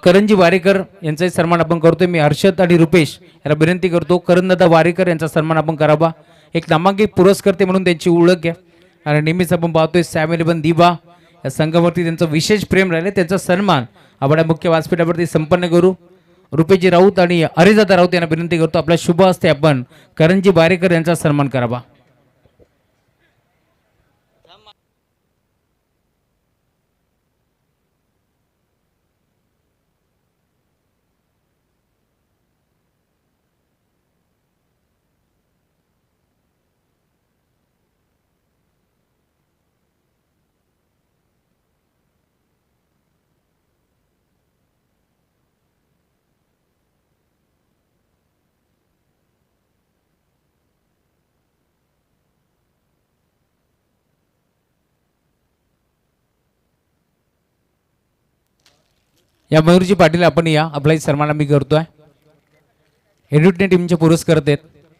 करंजी वारेकर यांचाही सन्मान आपण करतोय. मी हर्षद आणि रुपेश याला विनंती करतो करणदादा वारेकर यांचा सन्मान आपण करावा. एक नामांकित पुरस्कर्ते म्हणून त्यांची ओळख आहे आणि नेहमीच आपण पाहतोय सॅम इलेव्हन दिवा या संघावरती त्यांचं विशेष प्रेम राहिले. त्यांचा सन्मान आपण या मुख्य व्यासपीठावरती संपन्न करू. रुपेजी राऊत आणि हरिदादा राऊत यांना विनंती करतो आपल्या शुभ हस्ते आपण करंजी बारेकर यांचा सन्मान करावा. या मयूरजी पाटील आपण या आपलाही सन्मान आम्ही करतोय. एड्युटने टीमचे पुरस्कार आहेत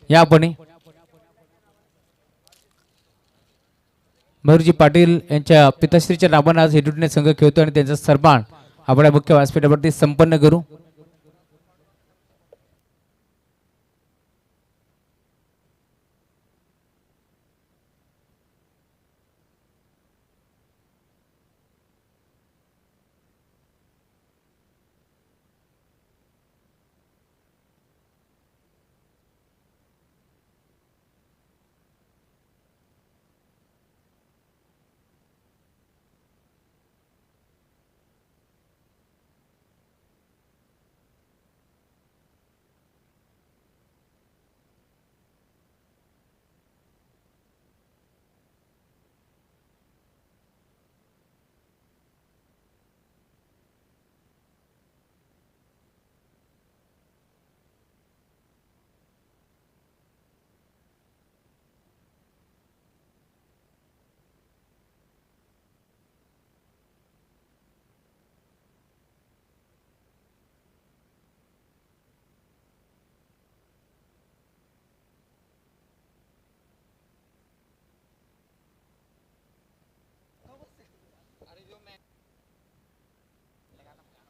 या आपण मयूरजी पाटील यांच्या पिताश्रीच्या नावानं आज एड्युटने संघ खेळतो आणि त्यांचा सन्मान आपण मुख्य व्यासपीठावरती संपन्न करू.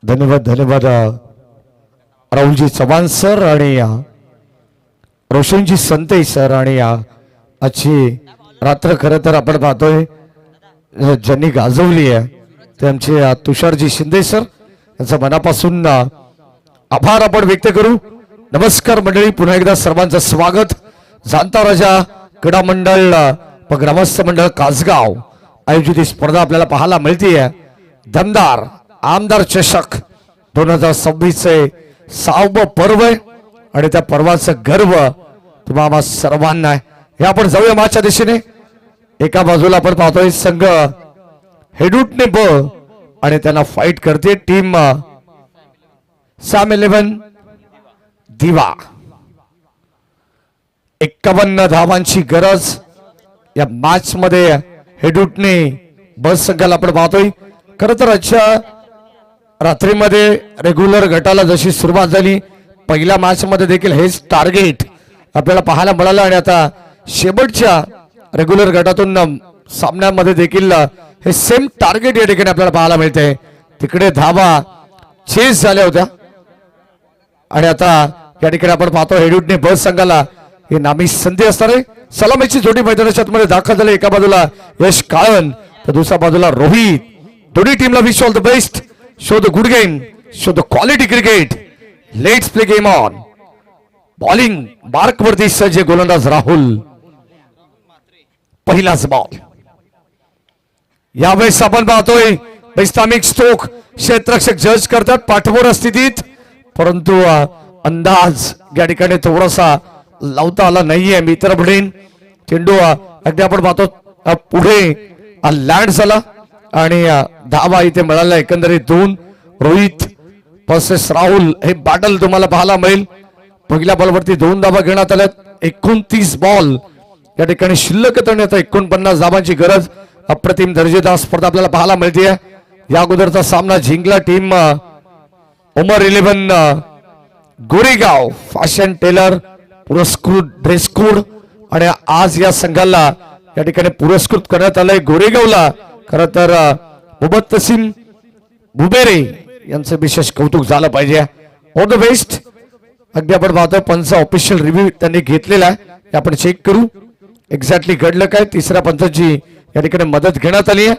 धन्यवाद धन्यवाद राहुलजी चव्हाण सर आणि रोशनजी संते सर आणि आजची रात्र खरं तर आपण पाहतोय ज्यांनी गाजवली आहे ते आमचे तुषारजी शिंदे सर यांचा मनापासून आभार आपण व्यक्त करू. नमस्कार मंडळी, पुन्हा एकदा सर्वांचं स्वागत. जाणता राजा क्रीडा मंडळ व ग्रामस्थ मंडळ कासगाव आयोजित ही स्पर्धा आपल्याला पाहायला मिळते. दमदार आमदार चषक 2026 6वं पर्व आहे आणि त्या पर्वाचं गर्व तुम्हाला सर्वांना आहे. हे आपण जाऊया मागच्या दिशेने. एका बाजूला आपण पाहतोय संघ हेडूटने ब आणि त्यांना फाईट करते टीम सॅम इलेव्हन दिवा. 51 धावांची गरज या मॅच मध्ये हेडूटने ब संघाला आपण पाहतोय. खर तर आजच्या रात्रीमध्ये रेग्युलर गटाला जशी सुरुवात झाली पहिल्या मॅच मध्ये देखील हेच टार्गेट आपल्याला पाहायला मिळालं आणि आता शेवटच्या रेग्युलर गटातून सामन्यामध्ये देखील हे सेम टार्गेट या ठिकाणी आपल्याला पाहायला मिळते. तिकडे धावा चेस झाल्या होत्या आणि आता या ठिकाणी आपण पाहतो हेडूटने बस संघाला ही नामी संधी असणार आहे. सलामीची जोडी मैदानाच्या आतमध्ये दाखल झाली. एका बाजूला यश काळन तर दुसऱ्या बाजूला रोहित. दोन्ही टीमला wish all the best. Show the good game, show the quality cricket. Let's play game on. Bowling mark वरती सज्ज गोलंदाज राहुल. पहिलाच बॉल. यावेळेस आपण पाहतोय इस्लामिक स्टोक क्षेत्ररक्षक जज करतात पाठबोर स्थितीत, परंतु अंदाज या ठिकाणी थोडासा लावता आला नाहीये. मित्र म्हणेन चेंडू अगदी आपण पाहतो पुढे लँड झाला आणि धावा इथे मिळाला. एकंदरीत 2. रोहित वर्सेस राहुल हे बॅटल तुम्हाला पाहायला मिळेल. पहिल्या बॉलवरती 2 धावा घेण्यात आल्यात. 29 बॉल या ठिकाणी शिल्लक आणि आता 49 धावांची गरज. अप्रतिम दर्जेदार स्पर्धा आपल्याला पाहायला मिळते. या अगोदरचा सामना जिंकला टीम उमर 11 गोरेगाव फॅशन टेलर पुरस्कृत ड्रेस कोड आणि आज या संघाला या ठिकाणी पुरस्कृत करण्यात आलंय. गोरेगावला खर तर मुबत तसीम बुबेरे यांचं विशेष कौतुक झालं पाहिजे. All the best. अगदी आपण पाहतोय पंचा ऑफिशियल रिव्ह्यू त्यांनी घेतलेला आहे. आपण चेक करू एक्झॅक्टली घडलं काय. तिसऱ्या पंचाची या ठिकाणी मदत घेण्यात आली आहे.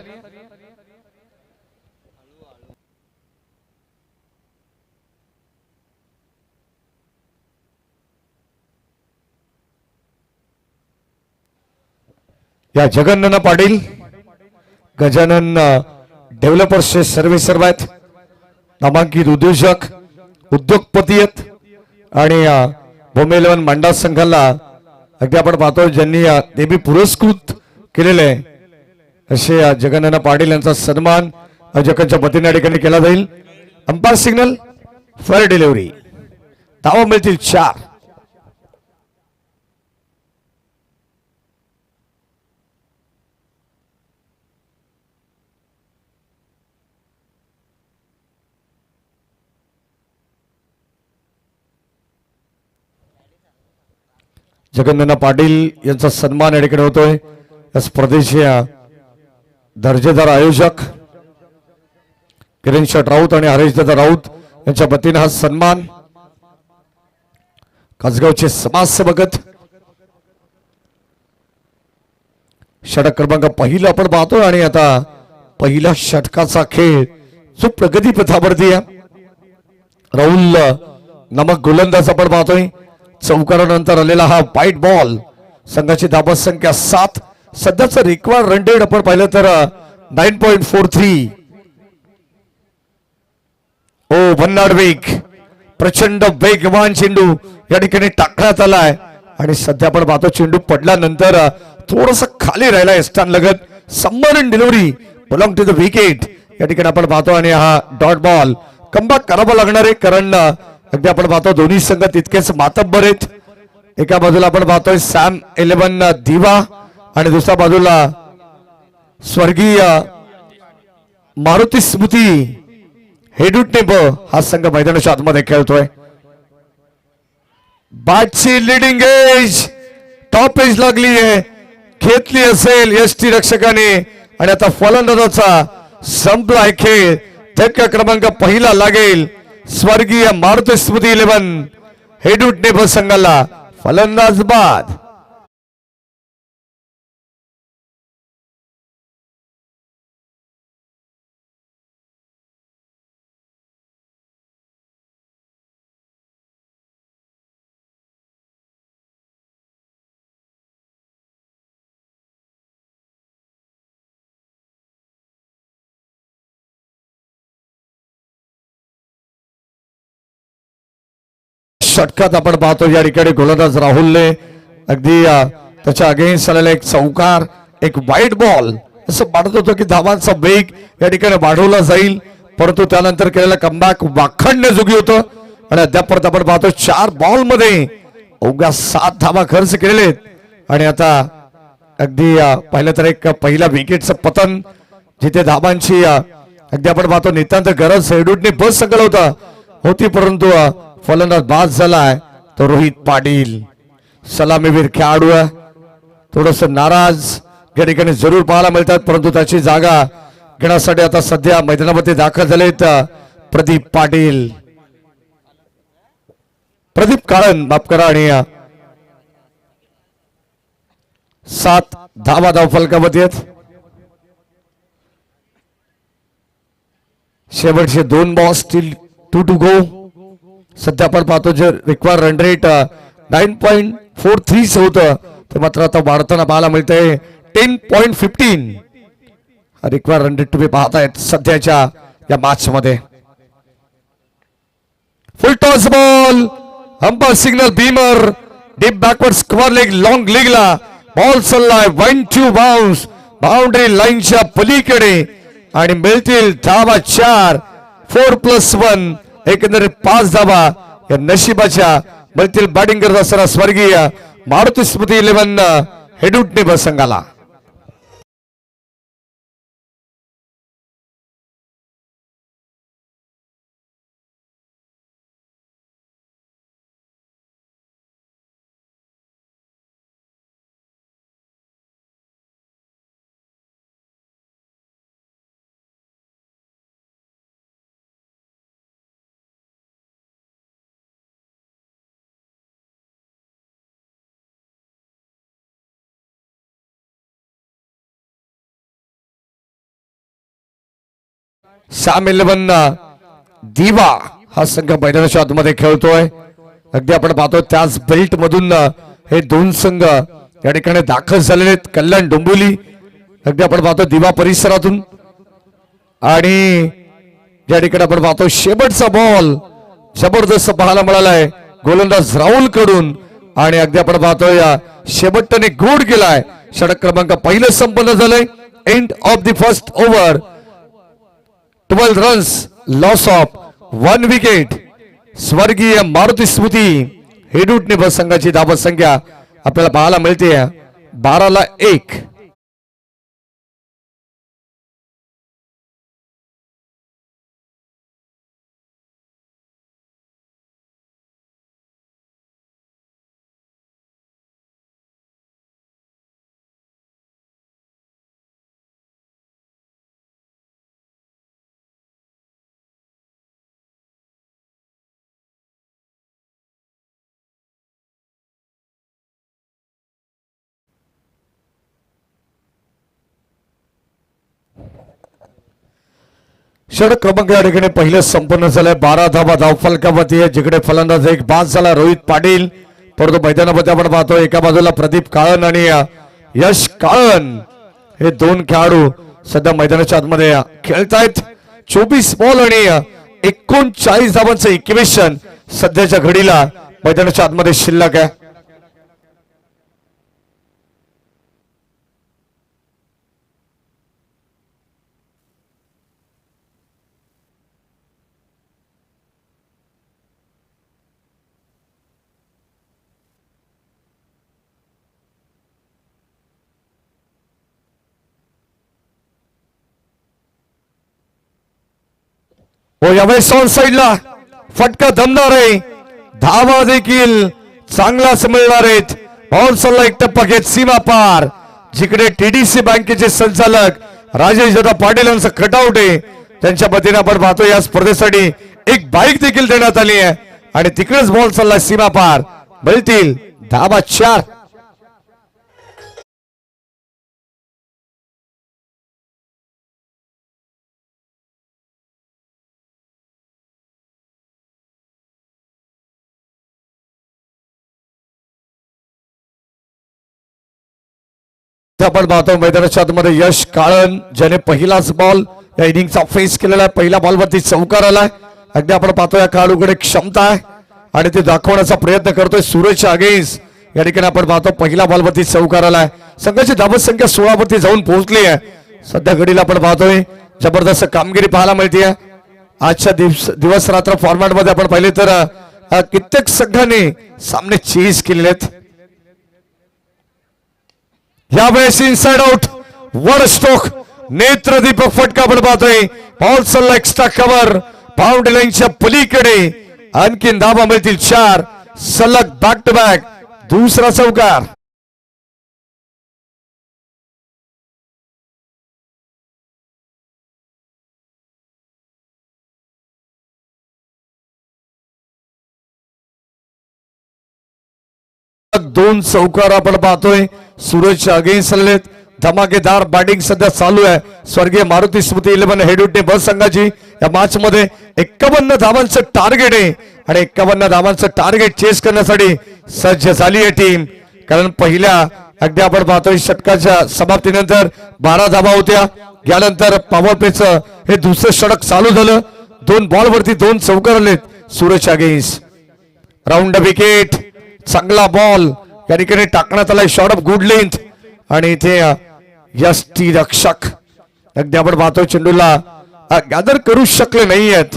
या जगन्नाथ पाटील गजानन डेव्हलपर्सचे सर्व आहेत. नामांकित उद्योजक उद्योगपती आहेत आणि भूमी 11 मांडा संघाला अगदी आपण पाहतो ज्यांनी नेहमी पुरस्कृत केलेले आहे असे जगन्नाथ पाटील यांचा सन्मान आयोजकांच्या वतीने या ठिकाणी केला जाईल. Umpire signal fair delivery. धावा मिळतील 4. जगन्नाथ पाटील यांचा सन्मान या ठिकाणी होतोय. या स्पर्धेचे दर्जेदार आयोजक किरण शेठ राऊत आणि हरेशदादा राऊत यांच्या वतीने हा सन्मान. कासगावचे समाजसेवक षटक क्रमांक पहिला आपण पाहतोय आणि आता पहिला षटकाचा खेळ जो प्रगती पथावरती आहे. राहुल नामक गोलंदाज आपण पाहतोय. चौकारानंतर आलेला हा व्हाईट बॉल. संघाची धाबा संख्या 7. सध्याचं रिक्वायर्ड रन रेट आपण पाहिलं तर 9.43. भन्नाट वेग, प्रचंड वेगवान चेंडू या ठिकाणी टाकण्यात आलाय आणि सध्या आपण पाहतो चेंडू पडल्यानंतर थोडस खाली राहिला स्टॅन लगत. Submarine delivery belong to the wicket या ठिकाणी आपण पाहतो आणि हा डॉट बॉल. कमबॅक करावा लागणार आहे कारण अगदी आपण पाहतो दोन्ही संघ तितकेच मातब्बर आहेत. एका बाजूला आपण पाहतोय सॅम 11 दिवा आणि दुसऱ्या बाजूला स्वर्गीय मारुती स्मृती हेडुटनेब हा संघ मैदानाच्या आतमध्ये खेळतोय. बॅटची लिडिंग एज टॉप एज लागली आहे. घेतली असेल यष्टी रक्षकाने आणि आता फलंदाजाचा संपलाय खेळ. धक्का क्रमांक पहिला लागेल स्वर्गीय मारुती स्मृती 11 हेडुटनेब संघाला. फलंदाज बाद. षटकात आपण पाहतो या ठिकाणी गोलंदाज राहुलने अगदी त्याच्या अगेन्स्ट आलेला एक चौकार, एक वाईट बॉल असं वाटत होतं की धावांचा वेग या ठिकाणी वाढवला जाईल, परंतु त्यानंतर केलेला कमबॅक वाखाणण्याजोगी होतं. आणि अद्याप परत आपण पाहतो 4 बॉल मध्ये अवघ्या 7 धावा खर्च केलेले आणि आता अगदी पाहिलं तर एक पहिला विकेटचं पतन जिथे धावांची अगदी आपण पाहतो नितांत गरज हेडूटने बस संकल होती, परंतु फलंदाज बाद झालाय तो रोहित पाटील. सलामीवीर खेळाडू थोडस नाराज या ठिकाणी जरूर पाहायला मिळतात, परंतु त्याची जागा घेण्यासाठी आता सध्या मैदानामध्ये दाखल झालेत प्रदीप पाटील, प्रदीप काळन माफ करा. आणि 7 धावा धाव फलकावरती आहेत. शेवटचे 2 बॉल स्टील 2 टू गो. सध्या आपण पाहतो जे रिक्वायर्ड रन रेट 9.43 होतं ते मात्र आता वाढताना पाहायला मिळतंय 10.15. रिक्वायर्ड रन रेट तुम्ही पाहतायत सध्याच्या या मॅच मध्ये. Full toss ball, umpire signal beamer, deep backward square leg, long लेगला बॉल चाललाय 1-2 बाउन्स बाउंड्री लाईनच्या पलीकडे आणि मिळतील धावा 4. 4+1 एकंदरीत 5 धावा या नशिबाच्या मिळतील. बॅटिंग करत असताना स्वर्गीय मारुती स्मृती 11 हेडूटने संघाला. सॅम 11 दिवा हा संघ मैदानाच्या आतमध्ये खेळतोय. अगदी आपण पाहतो त्याच बेल्ट मधून हे दोन संघ या ठिकाणी दाखल झालेले आहेत. कल्याण डोंबिवली अगदी आपण पाहतो दिवा परिसरातून आणि या ठिकाणी आपण पाहतो शेवटचा बॉल जबरदस्त पाहायला मिळालाय गोलंदाज राहुल कडून आणि अगदी आपण पाहतो या शेवटने गोड केलाय. षटक क्रमांक पहिलं संपन्न झालंय. End of the first over 12 runs loss of 1 wicket. स्वर्गीय मारुती स्मृती हेडूट संघाची धावत संख्या आपल्याला पाहायला मिळते 12-1. षटक क्रमांक या ठिकाणी पहिलं संपन्न झालंय. 12 धावा धावफलकावरती आहे. जिकडे फलंदाज एक बाद झाला रोहित पाटील, परंतु मैदानामध्ये आपण पाहतो एका बाजूला प्रदीप काळन आणि यश काळन हे दोन खेळाडू सध्या मैदानाच्या आतमध्ये खेळतायत. 24 बॉल आणि 39 धावांचं इक्वेशन सध्याच्या घडीला मैदानाच्या आतमध्ये शिल्लक आहे. हो यावेळेस ऑन साइडला फटका दमदार आहे. धावा देखील चांगलाच मिळणार आहेत. बॉल सल्ला एक टप्पा घेत सीमा पार. जिकडे टीडीसी बँकेचे संचालक राजेश दादा पाटील यांचं कटआउट आहे त्यांच्या वतीने आपण पाहतो या स्पर्धेसाठी एक बाईक देखील देण्यात आली आहे आणि तिकडेच बॉल सल्ला सीमा पार. मिळतील धावा 4. आपण पाहतो मैदानाच्या आतमध्ये यश काळन ज्याने पहिलाच बॉल या इनिंगचा फेस केलेला आहे. पहिल्या बॉलवरती चौकार आलाय. अगदी आपण पाहतो या खेळाडूकडे क्षमता आहे आणि ते दाखवण्याचा प्रयत्न करतोय. सूरजच्या अगेन्स्ट या ठिकाणी आपण पाहतो पहिल्या बॉलवरती चौकार आलाय. संघाची धावत संख्या 16 वरती जाऊन पोहोचली आहे. सध्या घडीला आपण पाहतोय जबरदस्त कामगिरी पाहायला मिळते. आजच्या दिवस रात्र फॉर्मॅट मध्ये आपण पाहिले तर कित्येक संघांनी सामने चेस केलेले आहेत. यावेळेस इनसाइड आउट वर स्ट्रोक नेत्रदीपक फटका आपण पाहतोय. बॉल सल्ला एक्स्ट्रा कव्हर बाउंड्री लाईनच्या पलीकडे आणखीन धावा मिळतील 4 सलग बॅक टू बॅक. दुसरा चौकार. दोन चौकार आपण पाहतोय. सूरजच्या अगेन्स्ट आलेत. धमाकेदार बॅटिंग सध्या चालू आहे. स्वर्गीय मारुती स्मृती 11 हेडूटने बस संघाची या मॅच मध्ये 51 धावांचं टार्गेट आहे आणि 51 धावांचं टार्गेट चेस करण्यासाठी सज्ज झाली आहे टीम. कारण पहिल्या अगदी आपण पाहतोय षटकाच्या समाप्तीनंतर 12 धावा होत्या. यानंतर पॉवर प्लेचं हे दुसरं षटक चालू झालं. 2 बॉल वरती 2 चौकार आलेत सूरजच्या अगेन्स्ट. Round wicket. चांगला बॉल या ठिकाणी टाकण्यात आलाय. शॉट ऑफ गुड लेंथ आणि इथे यष्टी रक्षक अगदी आपण पाहतोय चेंडूला गॅदर करू शकले नाही आहेत.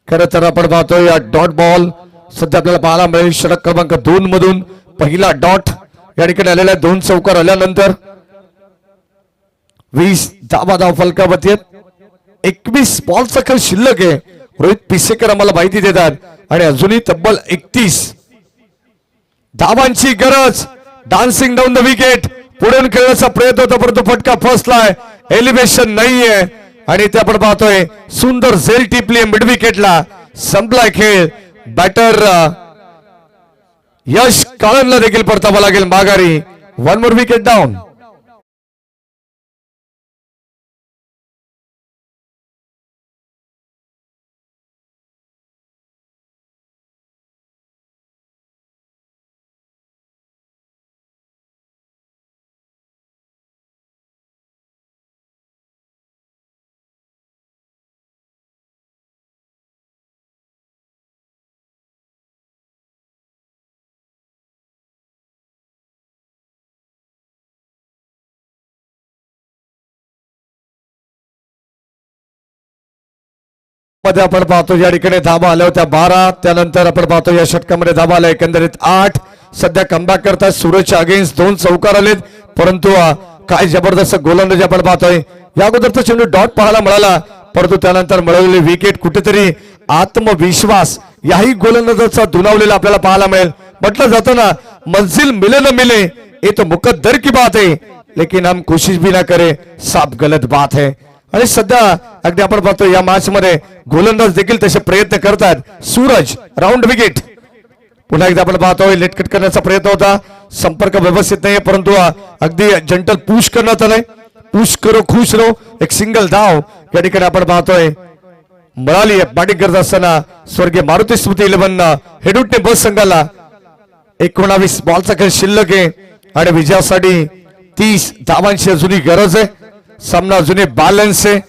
खरं तर आपण पाहतोय या डॉट बॉल सध्या आपल्याला पाहायला मिळेल. षटक क्रमांक 2 मधून पहिला डॉट या ठिकाणी आलेला आहे. 2 चौकार आल्यानंतर 20 धावा धाव फलकावरती आहेत. 21 बॉलचा खेळ शिल्लक आहे. रोहित पिसेकर आम्हाला माहिती देतात आणि अजूनही तब्बल 31 धावांची गरज. Dancing down the wicket. पुढून खेळण्याचा प्रयत्न होता परंतु फटका फसलाय. एलिव्हेशन नाहीये आणि ते आपण पाहतोय सुंदर झेल टिपली मिड विकेटला. संपलाय खेळ. बॅटर यश काळनला देखील परतावा लागेल माघारी. 1 मोर विकेट डाऊन. मध्ये आपण पाहतो या ठिकाणी धाबा आल्या होत्या 12, त्यानंतर आपण पाहतो या षटकामध्ये धाबा आल्या एकंदरीत 8. सध्या कमबॅक करतात सूरजच्या अगेन्स्ट 2 चौकार आलेत, परंतु काय जबरदस्त गोलंदाजी आपण पाहतोय. या अगोदरचा चेंडू डॉट पाहायला मिळाला, परंतु त्यानंतर मिळवलेली विकेट कुठेतरी आत्मविश्वास याही गोलंदाजाचा दुणावलेला आपल्याला पाहायला मिळेल. म्हटलं जातं ना, मंजिल मिले न मिले ये तो मुकद्दर की बात है, लेकिन हम कोशिश भी ना करे साफ गलत बात है. आणि सध्या अगदी आपण पाहतो या मॅच मध्ये गोलंदाज देखील तसे प्रयत्न करतात. Suraj round wicket. पुन्हा एकदा आपण पाहतोय लेटकट करण्याचा प्रयत्न होता, संपर्क व्यवस्थित नाही, परंतु अगदी जंटल पुश करण्यात आलाय. पुश करो खुश रहो, एक सिंगल धाव या ठिकाणी आपण पाहतोय मिळाली आहे. बॅटिंग करत असताना स्वर्गीय मारुती स्मृती 11 हेडूटने बस संघाला 19 बॉलचा खेळ शिल्लक आहे आणि विजयासाठी 30 धावांची अजूनही गरज आहे. सामना अजूनही बॅलन्स आहे,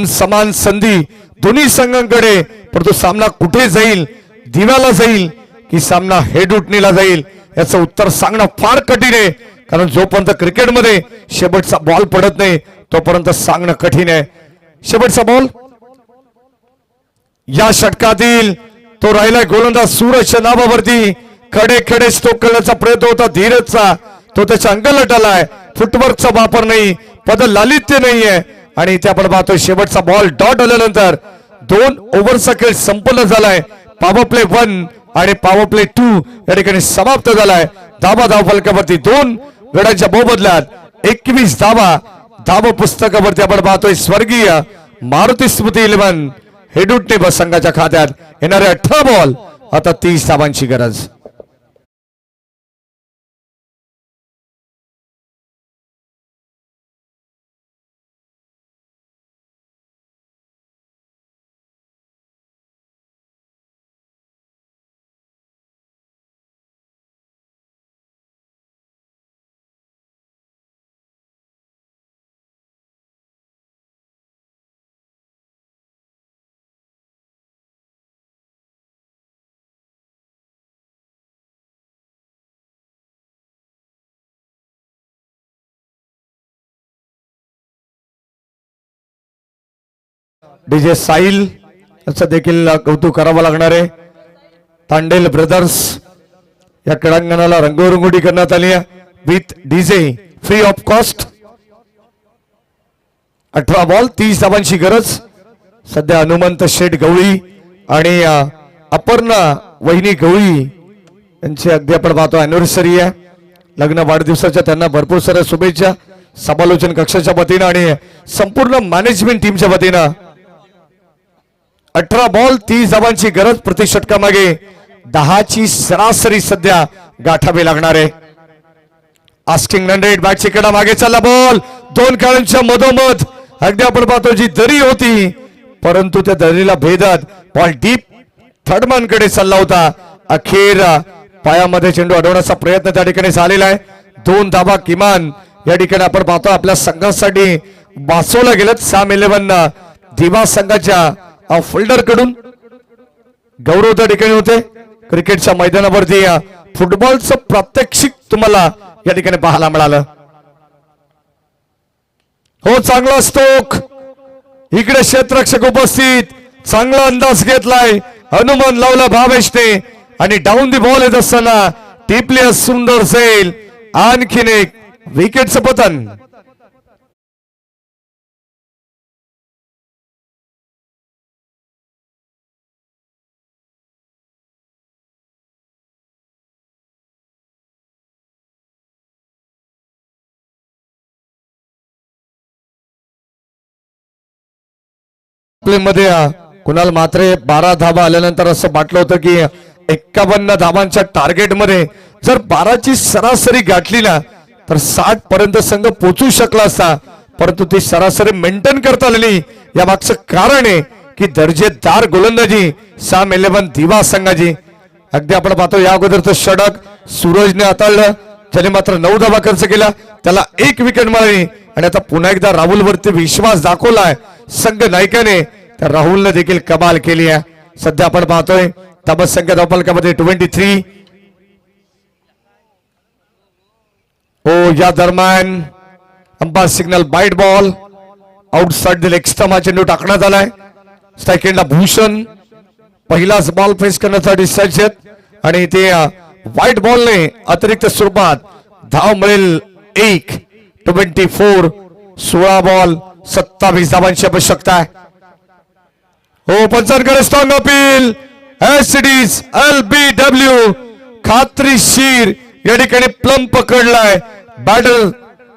समान संधी दोन्ही संघांकडे, परंतु सामना कुठे जाईल, दिव्याला जाईल की सामना हेडूटनीला जाईल, याचं उत्तर सांगणं फार कठीण आहे. कारण जोपर्यंत क्रिकेटमध्ये शेवटचा बॉल पडत नाही तोपर्यंत सांगणं कठीण आहे. शेवटचा बॉल या षटकातील तो राहिला गोलंदाज सूरजच्या नावावरती. खडे खडे स्टोक करण्याचा प्रयत्न होता धीरजचा, तो त्याच्या अंगाला आलाय. फुटवर्कचा वापर नाही, पद लालित्य नाहीये आणि इथे आपण पाहतोय शेवटचा बॉल डॉट आल्यानंतर 2 ओव्हरचा खेळ संपन्न झालाय. पॉवर प्ले 1 आणि पॉवर प्ले 2 या ठिकाणी समाप्त झालाय. धाबा धाव फलकावरती 2 गड्यांच्या मोबदल्यात 21 धावा. धाव पुस्तकावरती आपण पाहतोय स्वर्गीय मारुती स्मृती 11 हेडूटने बस संघाच्या खात्यात. येणारे 18 बॉल आता 30 धावांची गरज. डीजे साहिल याचं देखील कौतुक करावं लागणार आहे. तांडेल ब्रदर्स या क्रीडांगणाला रंगरंगोटी करण्यात आली आहे with DJ free of cost. 18 ball 30 धावांची गरज. सध्या हनुमंत शेठ गवळी आणि अपर्णा वहिनी गवळी यांची अगदी आपण पाहतो अॅनिव्हर्सरी आहे. लग्न वाढदिवसाच्या त्यांना भरपूर साऱ्या शुभेच्छा समालोचन कक्षाच्या वतीनं आणि संपूर्ण मॅनेजमेंट टीमच्या वतीनं. 18 बॉल 30 धावांची गरज. प्रति षटकामागे 10ची सरासरी सध्या गाठावी लागणार आहे. आस्किंग रन रेट बॅटची कडा मागे चालला बॉल 2 खेळाडूंच्या मधोमध अगदी आपण पाहतो जी दरी होती, परंतु त्या दरीला भेदत बॉल डीप थर्डमॅन कडे चालला होता. अखेर पायामध्ये चेंडू अडवण्याचा प्रयत्न त्या ठिकाणी झालेला आहे. 2 धावा किमान या ठिकाणी आपण पाहतो आपल्या संघासाठी वाचवल्या गेलेत. सॅम 11 दिवा संघाच्या फिल्डर कडून गौरव त्या ठिकाणी होते. क्रिकेटच्या मैदानावरती फुटबॉलचं प्रात्यक्षिक तुम्हाला या ठिकाणी पाहायला मिळालं. हो चांगला स्टोक, इकडे क्षेत्ररक्षक उपस्थित, चांगला अंदाज घेतलाय हनुमान लावला भावेशने आणि डाऊन दी बॉल येत असताना टिपली सुंदर सेल. आणखीन एक विकेटचं पतन. मध्ये कुणाल मात्रे 12 धावा आल्यानंतर असं वाटलं होतं की 51 धावांच्या टार्गेट मध्ये जर 12ची सरासरी गाठली ना तर 60 पर्यंत संघ पोहोचू शकला असता, परंतु ती सरासरी मेंटेन करता आलेली. या मागचं कारण आहे की दर्जेदार गोलंदाजी सॅम 11 दिवा संघाची. अगदी आपण पाहतो या अगोदरचं षटक सूरजने हाताळलं, त्याने मात्र 9 धावा खर्च केला, त्याला 1 विकेट मिळाली आणि आता पुन्हा एकदा राहुल वरती विश्वास दाखवलाय संघ नायकाने. तर राहुलने देखील कमाल केली आहे. सध्या आपण पाहतोय तबस संख्या धावफलकामध्ये 23. या दरम्यान umpire signal wide ball outside the leg stump हा चेंडू टाकण्यात आलाय. सेकंडला भूषण पहिलाच बॉल फेस करण्यासाठी सज्ज आहेत आणि ते व्हाईट बॉलने अतिरिक्त स्वरूपात धाव मिळेल 1-24 16 बॉल 27 धावांची आवश्यकता आहे. हो पंचांकडे स्ट्रॉंग अपील एसडीज LBW खात्रीशीर या ठिकाणी प्लम पकडलाय बॅटर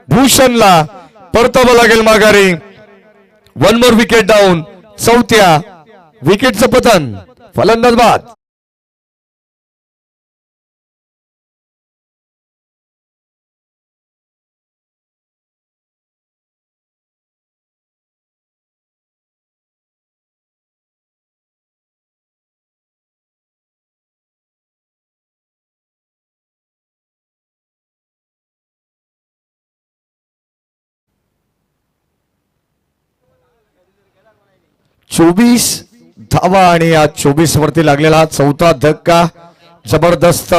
भूषणला परतावं लागेल माघारी. 1 मोर विकेट डाऊन. चौथ्या विकेटचं पतन. फलंदाज बाद. चोवीस धावा आणि या 24 वरती लागलेला चौथा धक्का. जबरदस्त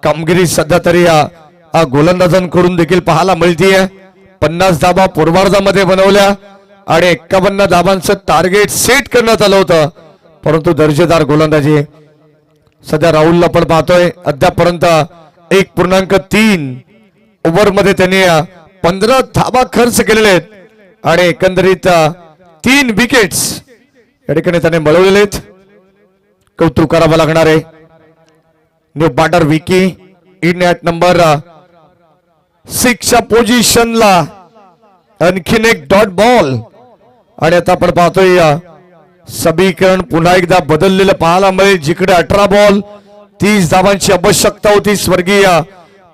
कामगिरी सध्या तरी या गोलंदाजांकडून देखील पाहायला मिळतीये. 50 धावा पूर्वार्धामध्ये बनवल्या आणि 51 धावांचं टार्गेट सेट करण्यात आलं होतं, परंतु दर्जेदार गोलंदाजी सध्या राहुलला पण पाहतोय. अद्यापर्यंत 1.3 ओव्हर मध्ये त्यांनी 15 धावा खर्च केलेले आहेत आणि एकंदरीत 3 विकेट्स या ठिकाणी त्याने मिळवलेले आहेत. कौतुक करावं लागणार आहे. New batter Vicky in at number 6 पोझिशनला आणखीन एक डॉट बॉल आणि आता आपण पाहतोय समीकरण पुन्हा एकदा बदललेलं पाहायला मिळेल. जिकडे 18 बॉल 30 धावांची आवश्यकता होती स्वर्गीय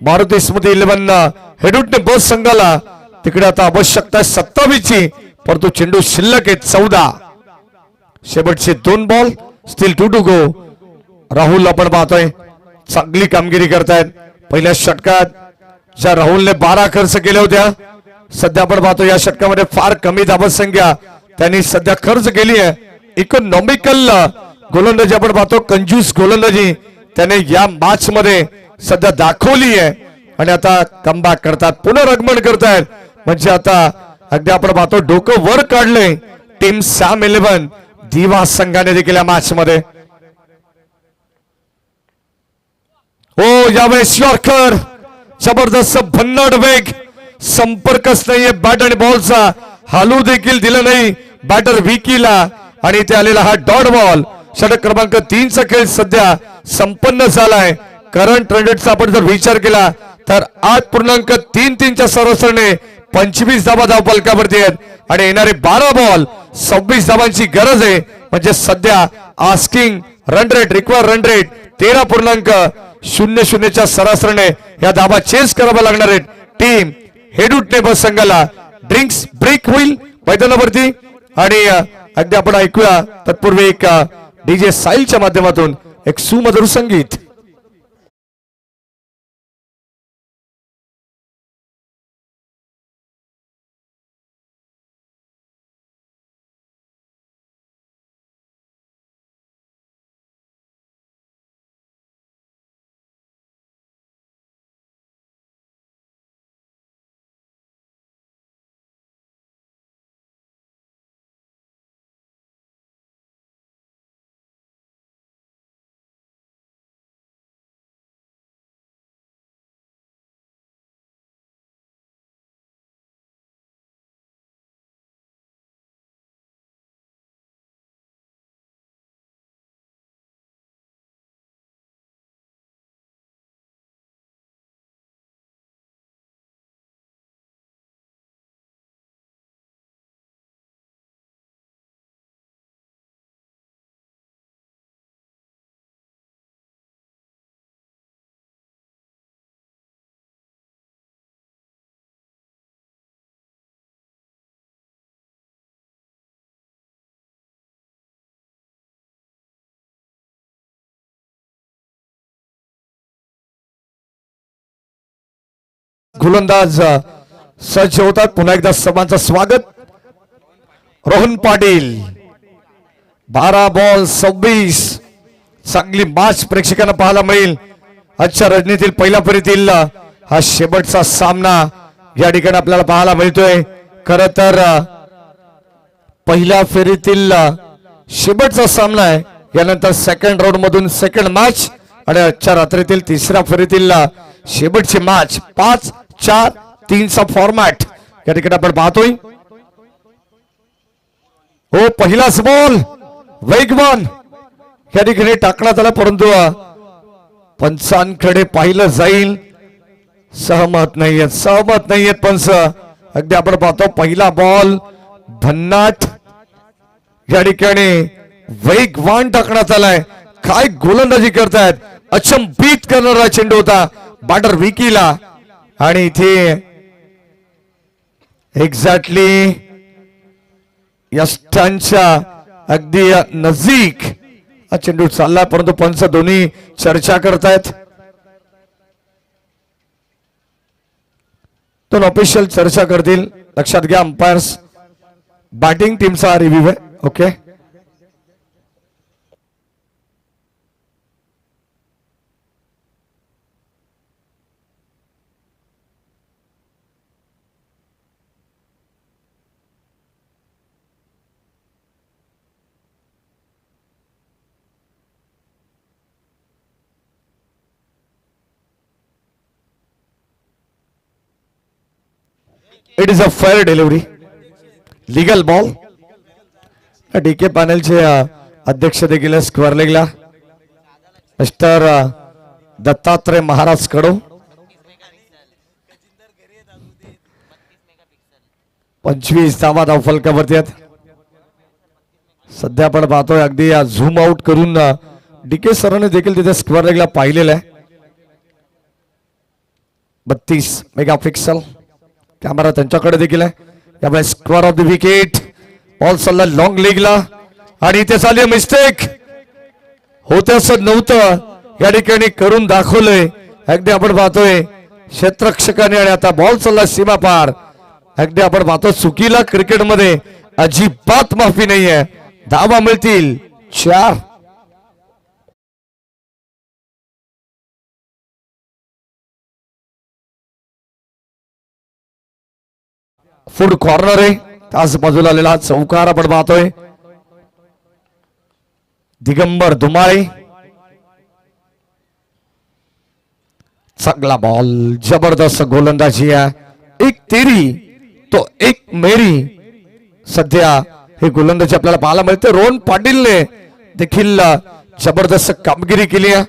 मारुती स्मृती 11 हेडूटने बस संघाला, तिकडे आता आवश्यकता 27 ची, परंतु चेंडू शिल्लक आहेत 14. शेवटचे 2 ball still 2 to go. Rahul आपण पाहतोय चांगली कामगिरी करतायत. पहिल्या षटकात ज्या राहुलने 12 खर्च केल्या होत्या, सध्या आपण पाहतो या षटकामध्ये फार कमी धावसंख्या त्यांनी सध्या खर्च केली आहे. इकॉनॉमिकल गोलंदाजी आपण पाहतो, कंजूस गोलंदाजी त्याने या मॅच मध्ये सध्या दाखवली आहे आणि आता कमबॅक करतात, पुनरागमन करतायत. म्हणजे आता अगदी आपण पाहतो डोकं वर काढले टीम सॅम 11 दिवा संघाने देखील या मॅच मध्ये. हो यावेळेस यॉर्कर जबरदस्त भन्नाट वेग, संपर्कच नाहीये बॅट आणि बॉलचा, हालू देखील दिलं नाही बॅटर विकीला आणि इथे आलेला हा डॉट बॉल. षटक क्रमांक 3 चा खेळ सध्या संपन्न झालाय. करंट रन रेटचा आपण जर विचार केला तर 8.33 च्या सरासरीने 25 धावा धावफलकावरती आहेत आणि येणारे 12 बॉल 26 धावांची गरज आहे. म्हणजे सध्या asking run rate, require run rate 13.00 च्या सरासरीने या धावा चेस करावा लागणार आहेत. टीम हेडूटने बस संघाला ड्रिंक्स ब्रेक होईल मैदानावरती आणि अगदी आपण ऐकूया तत्पूर्वी एक डीजे साहिलच्या माध्यमातून एक सुमधुर संगीत. गोलंदाज सज्ज होतात. पुन्हा एकदा सर्वांचं स्वागत. रोहन पाटील 12 बॉल 26. चांगली मॅच प्रेक्षकांना पाहायला मिळेल. आजच्या रजनीतील पहिल्या फेरीतील हा शेवटचा सामना या ठिकाणी आपल्याला पाहायला मिळतोय. खर तर पहिल्या फेरीतील शेवटचा सामना आहे. यानंतर सेकंड राऊंड मधून सेकंड मॅच आणि आजच्या रात्रीतील तिसऱ्या फेरीतील शेवटची मॅच 5-4-3 फॉर्मॅट या ठिकाणी आपण पाहतोय. हो पहिलाच बॉल वेगवान या ठिकाणी टाकण्यात आला, परंतु पंचांकडे पाहिलं जाईल. सहमत नाहीयेत पंच. अगदी आपण पाहतो पहिला बॉल भन्नाट या ठिकाणी वेगवान टाकण्यात आलाय. काय गोलंदाजी करतायत, अचंबित करणारा चेंडू होता बॅटर विकीला आणि इथे एक्झॅक्टली या स्टंपच्या अगदी नजीक हा चेंडू चालला, परंतु पंच दोन्ही चर्चा करतायत. दोन ऑफिशियल चर्चा करतील. लक्षात घ्या अंपायर्स बॅटिंग टीमचा रिव्ह्यू आहे. Okay it is a fair delivery legal ball. DK पॅनलचे अध्यक्ष देखील स्क्वेअर लेगला मिस्टर दत्तात्रय महाराज कडो. 25 धावा धावफलकावरती आहेत. सध्या आपण पाहतोय अगदी झूम आउट करून डीके सरांनी देखील तिथे स्क्वेअर लेगला पाहिलेलं आहे. 32 मेगापिक्सल कॅमेरा त्यांच्याकडे देखील आहे. त्यामुळे square of the wicket ball चालला लॉंग लेगला आणि इथे झाली मिस्टेक. होते असं नव्हतं, या ठिकाणी करून दाखवलंय. अगदी आपण पाहतोय क्षेत्ररक्षकाने आणि आता बॉल चालला सीमा पार. अगदी आपण पाहतो चुकीला क्रिकेटमध्ये अजिबात माफी नाहीये. धावा मिळतील 4. फूड कॉर्नर आहे, तास बाजूला आलेला चौकार आपण पाहतोय. दिगंबर धुमाळे चांगला बॉल, जबरदस्त गोलंदाजी आहे. एक तेरी तो एक मेरी सध्या हे गोलंदाजी आपल्याला पाहायला मिळते. रोहन पाटीलने देखील जबरदस्त कामगिरी केली आहे.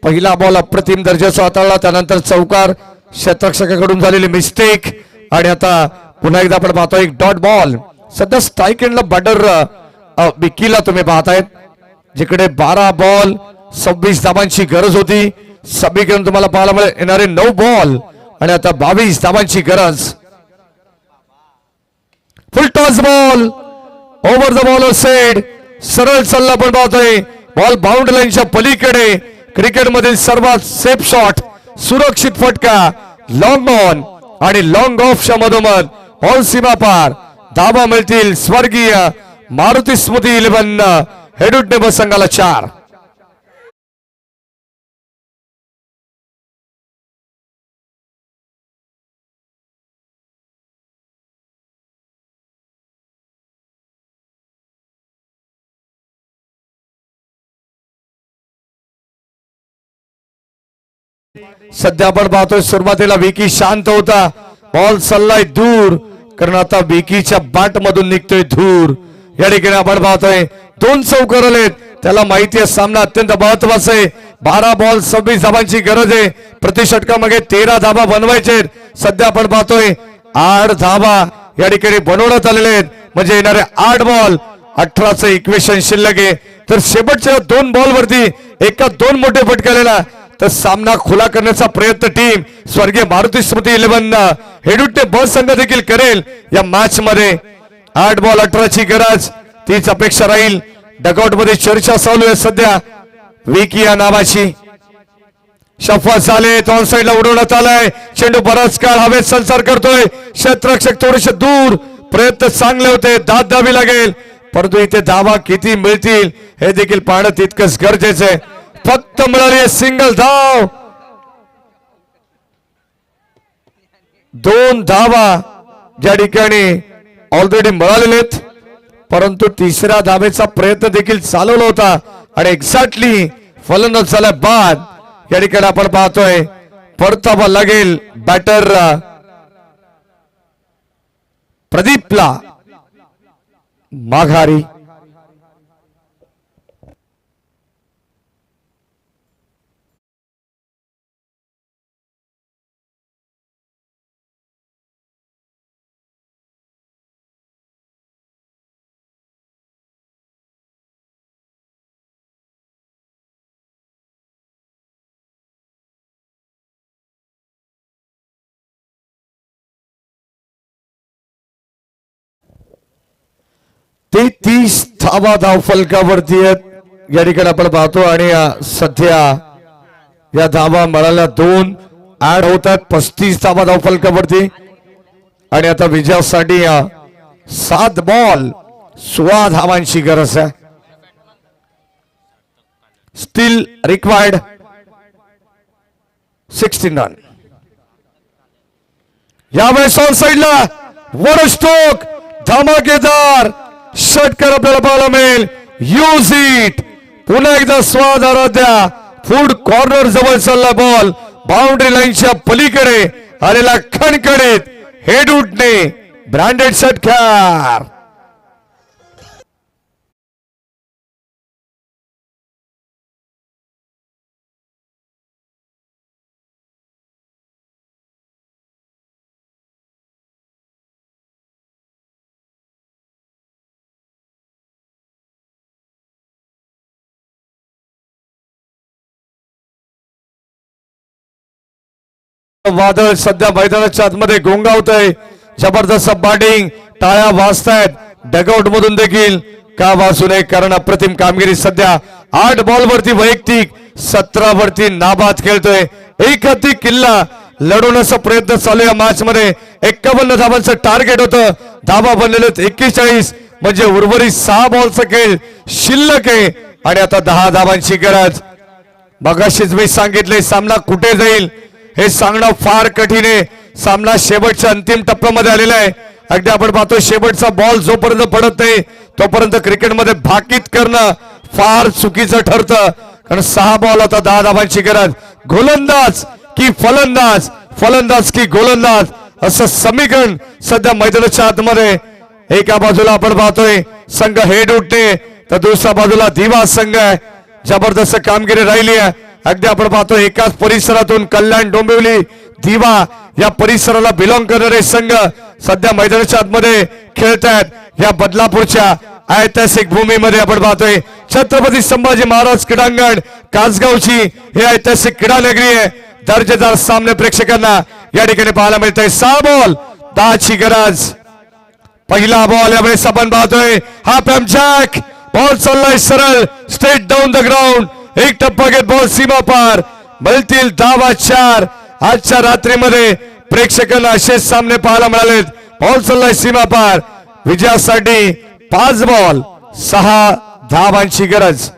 पहिला बॉल अप्रतिम दर्जाचा हाताळला, त्यानंतर चौकार, क्षेत्ररक्षकाकडून झालेली मिस्टेक आणि आता पुन्हा एकदा आपण पाहतो एक डॉट बॉल. सध्या स्ट्राईक एंडला बॅटर विकीला तुम्ही पाहतायत, जिकडे 12 बॉल 26 धावांची गरज होती. सगळीकडून तुम्हाला पाहायला मिळेल येणारे 9 बॉल आणि आता 22 धावांची गरज. फुल toss ball over the ball sed, सरळ सल्ला पण पाहतोय. बॉल बाउंड लाईनच्या पलीकडे, क्रिकेट मधील सर्वात सेफ शॉट, सुरक्षित फटका, लॉंग ऑन आणि लॉंग ऑफच्या मधोमध ऑल सीमा पार. धावा मिळतील स्वर्गीय मारुती स्मृती 11 हेडुटने संघाला 4. सध्या आपण पाहतोय सुरुवातीला विकी शांत होता, बॉल चाललाय दूर, कारण आता विकीच्या बॅट मधून निघतोय धूर. या ठिकाणी आपण पाहतोय 2 चौकार आलेत. त्याला माहिती आहे सामना अत्यंत महत्वाचा आहे. 12 बॉल 26 धावांची गरज आहे. प्रति षटकामागे 13 धावा बनवायचे. सध्या आपण पाहतोय 8 धावा या ठिकाणी बनवण्यात आलेले आहेत, म्हणजे येणारे 8 बॉल 18चं इक्वेशन शिल्लक आहे. तर शेवटच्या 2 बॉल वरती एका 2 मोठे फटकालेला तर सामना खुला करण्याचा प्रयत्न टीम स्वर्गीय मारुती स्मृती 11 हेडुटे बस संघ देखील करेल. या मॅच मध्ये 8 बॉल 18ची गरज, तीच अपेक्षा राहील. डगआउट मध्ये चर्चा चालू आहे सध्या विकी या नावाची. शफा झाले, ऑन साइडला उडवण्यात आलाय. चेंडू बराच काळ हवेत संचार करतोय. क्षेत्ररक्षक थोडेसे दूर, प्रयत्न चांगले होते, दाद द्यावी लागेल, परंतु इथे धावा किती मिळतील हे देखील पाहणं तितकंच गरजेचं आहे. फक्त मिळाली सिंगल धाव, 2 धावा ज्या ठिकाणी ऑलरेडी मिळालेले आहेत. परंतु तिसऱ्या धावेचा प्रयत्न देखील चालवला होता आणि एक्झॅक्टली फलंदाज झाल्या बाद या ठिकाणी आपण पाहतोय परतावा लागेल बॅटर प्रदीपला माघारी. ते 30 धावा धाव फलकावरती आहेत या ठिकाणी आपण पाहतो आणि सध्या या धावा मिळाल्या 2 ऍड होत आहेत 35 धावा धाव फलकावरती आणि आता विजयासाठी 7 बॉल 16 धावांची गरज आहे. Steel required 16 run. यावेळेस ऑन साइडला वर स्ट्रोक धमाकेदार षटकार आपल्याला पाहायला मिळेल. Use it. पुन्हा एकदा स्वाद आराध्या फूड कॉर्नर जवळ चालला बॉल बाउंड्री लाईनच्या पलीकडे आलेला खणखणीत हेडूटने ब्रँडेड षटकार. वादळ सध्या मैदानाच्या आतमध्ये गोंगावतंय. जबरदस्त बॅटिंग टाळ्या वाजतायत डगआउट मधून देखील का वाजू नये कारण अप्रतिम कामगिरी सध्या 8 बॉल वरती वैयक्तिक 17 वरती नाबाद खेळतोय. एक हाती किल्ला लढवण्याचा प्रयत्न चालू या मॅच मध्ये 51 धावांचं टार्गेट होतं. धावा बनलेले 41 म्हणजे उर्वरित 6 बॉलचा खेळ शिल्लक आहे आणि आता 10 धावांची गरज. मगाशीच मी सांगितले सामना कुठे जाईल हे सांगणं फार कठीण आहे. सामना शेवटच्या अंतिम टप्प्यामध्ये आलेला आहे. अगदी आपण पाहतो शेवटचा बॉल जोपर्यंत पडत नाही तोपर्यंत क्रिकेटमध्ये भाकीत करणं फार चुकीचं ठरतं कारण 6 बॉल आता 10 धावांची गरज. गोलंदाज की फलंदाज फलंदाज की गोलंदाज असं समीकरण सध्या मैदानाच्या आतमध्ये. एका बाजूला आपण पाहतोय संघ हेड उठते तर दुसऱ्या बाजूला दिवा संघ आहे. जबरदस्त कामगिरी राहिली आहे. अगदी आपण पाहतो एकाच परिसरातून कल्याण डोंबिवली दिवा या परिसराला बिलॉंग करणारे संघ सध्या मैदानाच्या आतमध्ये खेळत आहेत. या बदलापूरच्या ऐतिहासिक भूमीमध्ये आपण पाहतोय छत्रपती संभाजी महाराज क्रीडांगण कासगावची हे ऐतिहासिक क्रीडा नगरी आहे. दर्जेदार सामने प्रेक्षकांना या ठिकाणी पाहायला मिळतंय. 6 बॉल 10 ची गरज. पहिला बॉल यावेळेस आपण पाहतोय हा पॅमजॅक बॉल चाललाय सरळ स्ट्रेट डाऊन द ग्राउंड. एक टप्पा घेत बॉल सीमा पार मिळतील धावा 4. आजच्या रात्रीमध्ये प्रेक्षकांना असेच सामने पाहायला मिळालेत. बॉल चाललाय सीमा पार. विजयासाठी 5 बॉल 6 धावांची गरज.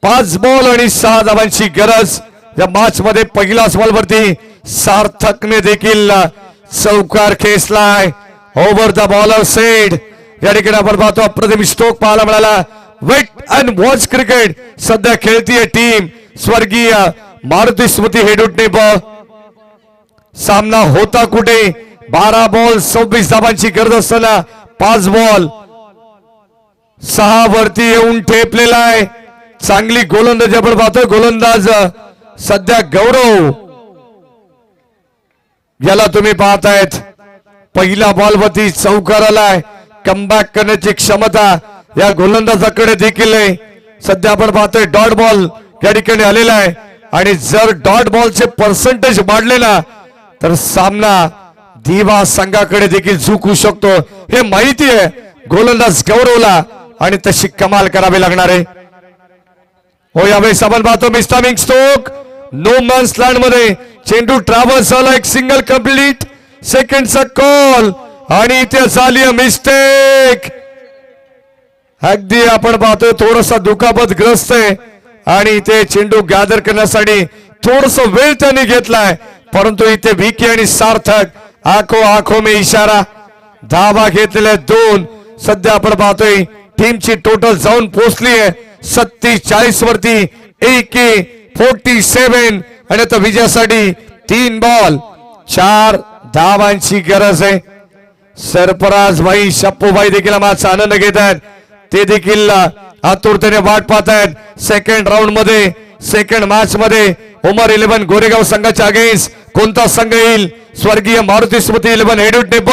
पाच बॉल आणि 6 धावांची गरज. या मॅच मध्ये पहिल्याच बॉल वरती सार्थकने देखील चौकार खेचलाय. ओव्हर द बॉलर सेड या ठिकाणी आपण पाहतो अप्रतिम स्ट्रोक पाहायला मिळाला. वेट अँड वॉच क्रिकेट सध्या खेळतीये टीम स्वर्गीय मारुती स्मृती हेडूटने. सामना होता कुठे 12 बॉल 26 धावांची गरज असताना 5 बॉल 6 वरती येऊन ठेपलेला आहे. चांगली गोलंदाजी आपण पाहतोय. गोलंदाज सध्या गौरव याला तुम्ही पाहतायत. पहिल्या बॉल वरती चौकार आलाय. कमबॅक करण्याची क्षमता या गोलंदाजाकडे देखील आहे. सध्या आपण पाहतोय डॉट बॉल या ठिकाणी आलेला आहे आणि जर डॉट बॉलचे पर्सेंटेज वाढले ना तर सामना दिवा संघाकडे देखील झुकू शकतो. हे माहिती आहे गोलंदाज गौरवला आणि तशी कमाल करावी लागणार आहे. हो यावेळेस आपण पाहतो मिस्टामिंग स्ट्रोक नो मॅन्स लँड मध्ये चेंडू ट्रॅव्हल्स झाला. एक सिंगल कंप्लीट सेकंडचा कॉल आणि इथे झाली मिस्टेक. अगदी आपण पाहतोय थोडासा दुखापतग्रस्त आहे आणि इथे चेंडू गॅदर करण्यासाठी थोडस वेळ त्यांनी घेतलाय. परंतु इथे विकी आणि सार्थक आखो आखो में इशारा. धावा घेतलेल्या 2. सध्या आपण पाहतोय टीमची टोटल जाऊन पोहोचली आहे 47 वरती. 47 आणि आता विजयासाठी 3 बॉल 4 धावांची गरज आहे. सरफराज भाई शप्पू भाई देखील माझा आनंद घेत आहेत. ते देखील आतुरतेने वाट पाहत आहेत सेकंड राऊंड मध्ये. सेकंड मॅच मध्ये उमर 11 गोरेगाव संघाच्या अगेन्स्ट कोणता संघ येईल. स्वर्गीय मारुती स्मृती 11 हेडूट टेप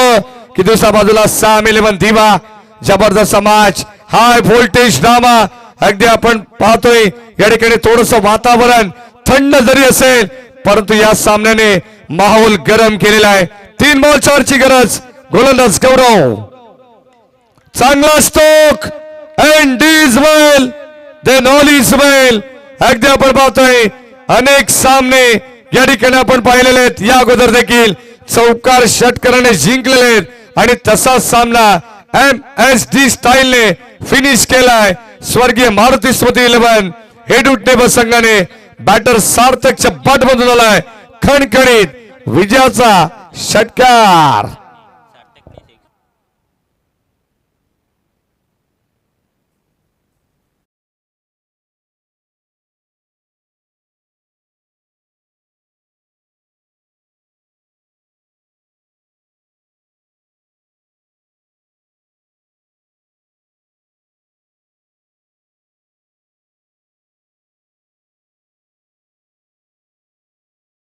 की दुसऱ्या बाजूला साम 11 दिवा. जबरदस्त मॅच, हाय व्होल्टेज ड्रामा. अगदी आपण पाहतोय या ठिकाणी थोडस वातावरण थंड जरी असेल परंतु या सामन्याने माहोल गरम केलेला आहे. 3 बॉल 4 ची गरज. गोलंदाज गौरव, चांगला stroke and is well then all is well. अगदी आपण पाहतोय अनेक सामने या ठिकाणी आपण पाहिलेले आहेत. या अगोदर देखील चौकार षटकराने जिंकलेले आहेत आणि तसाच सामना MSD स्टाईलने फिनिश केलाय. स्वर्गीय मारुती स्मृती 11 हेडूट टेबल संघाने बॅटर सार्थकच्या बॅटमधून आलाय खणखणीत विजयाचा षटकार.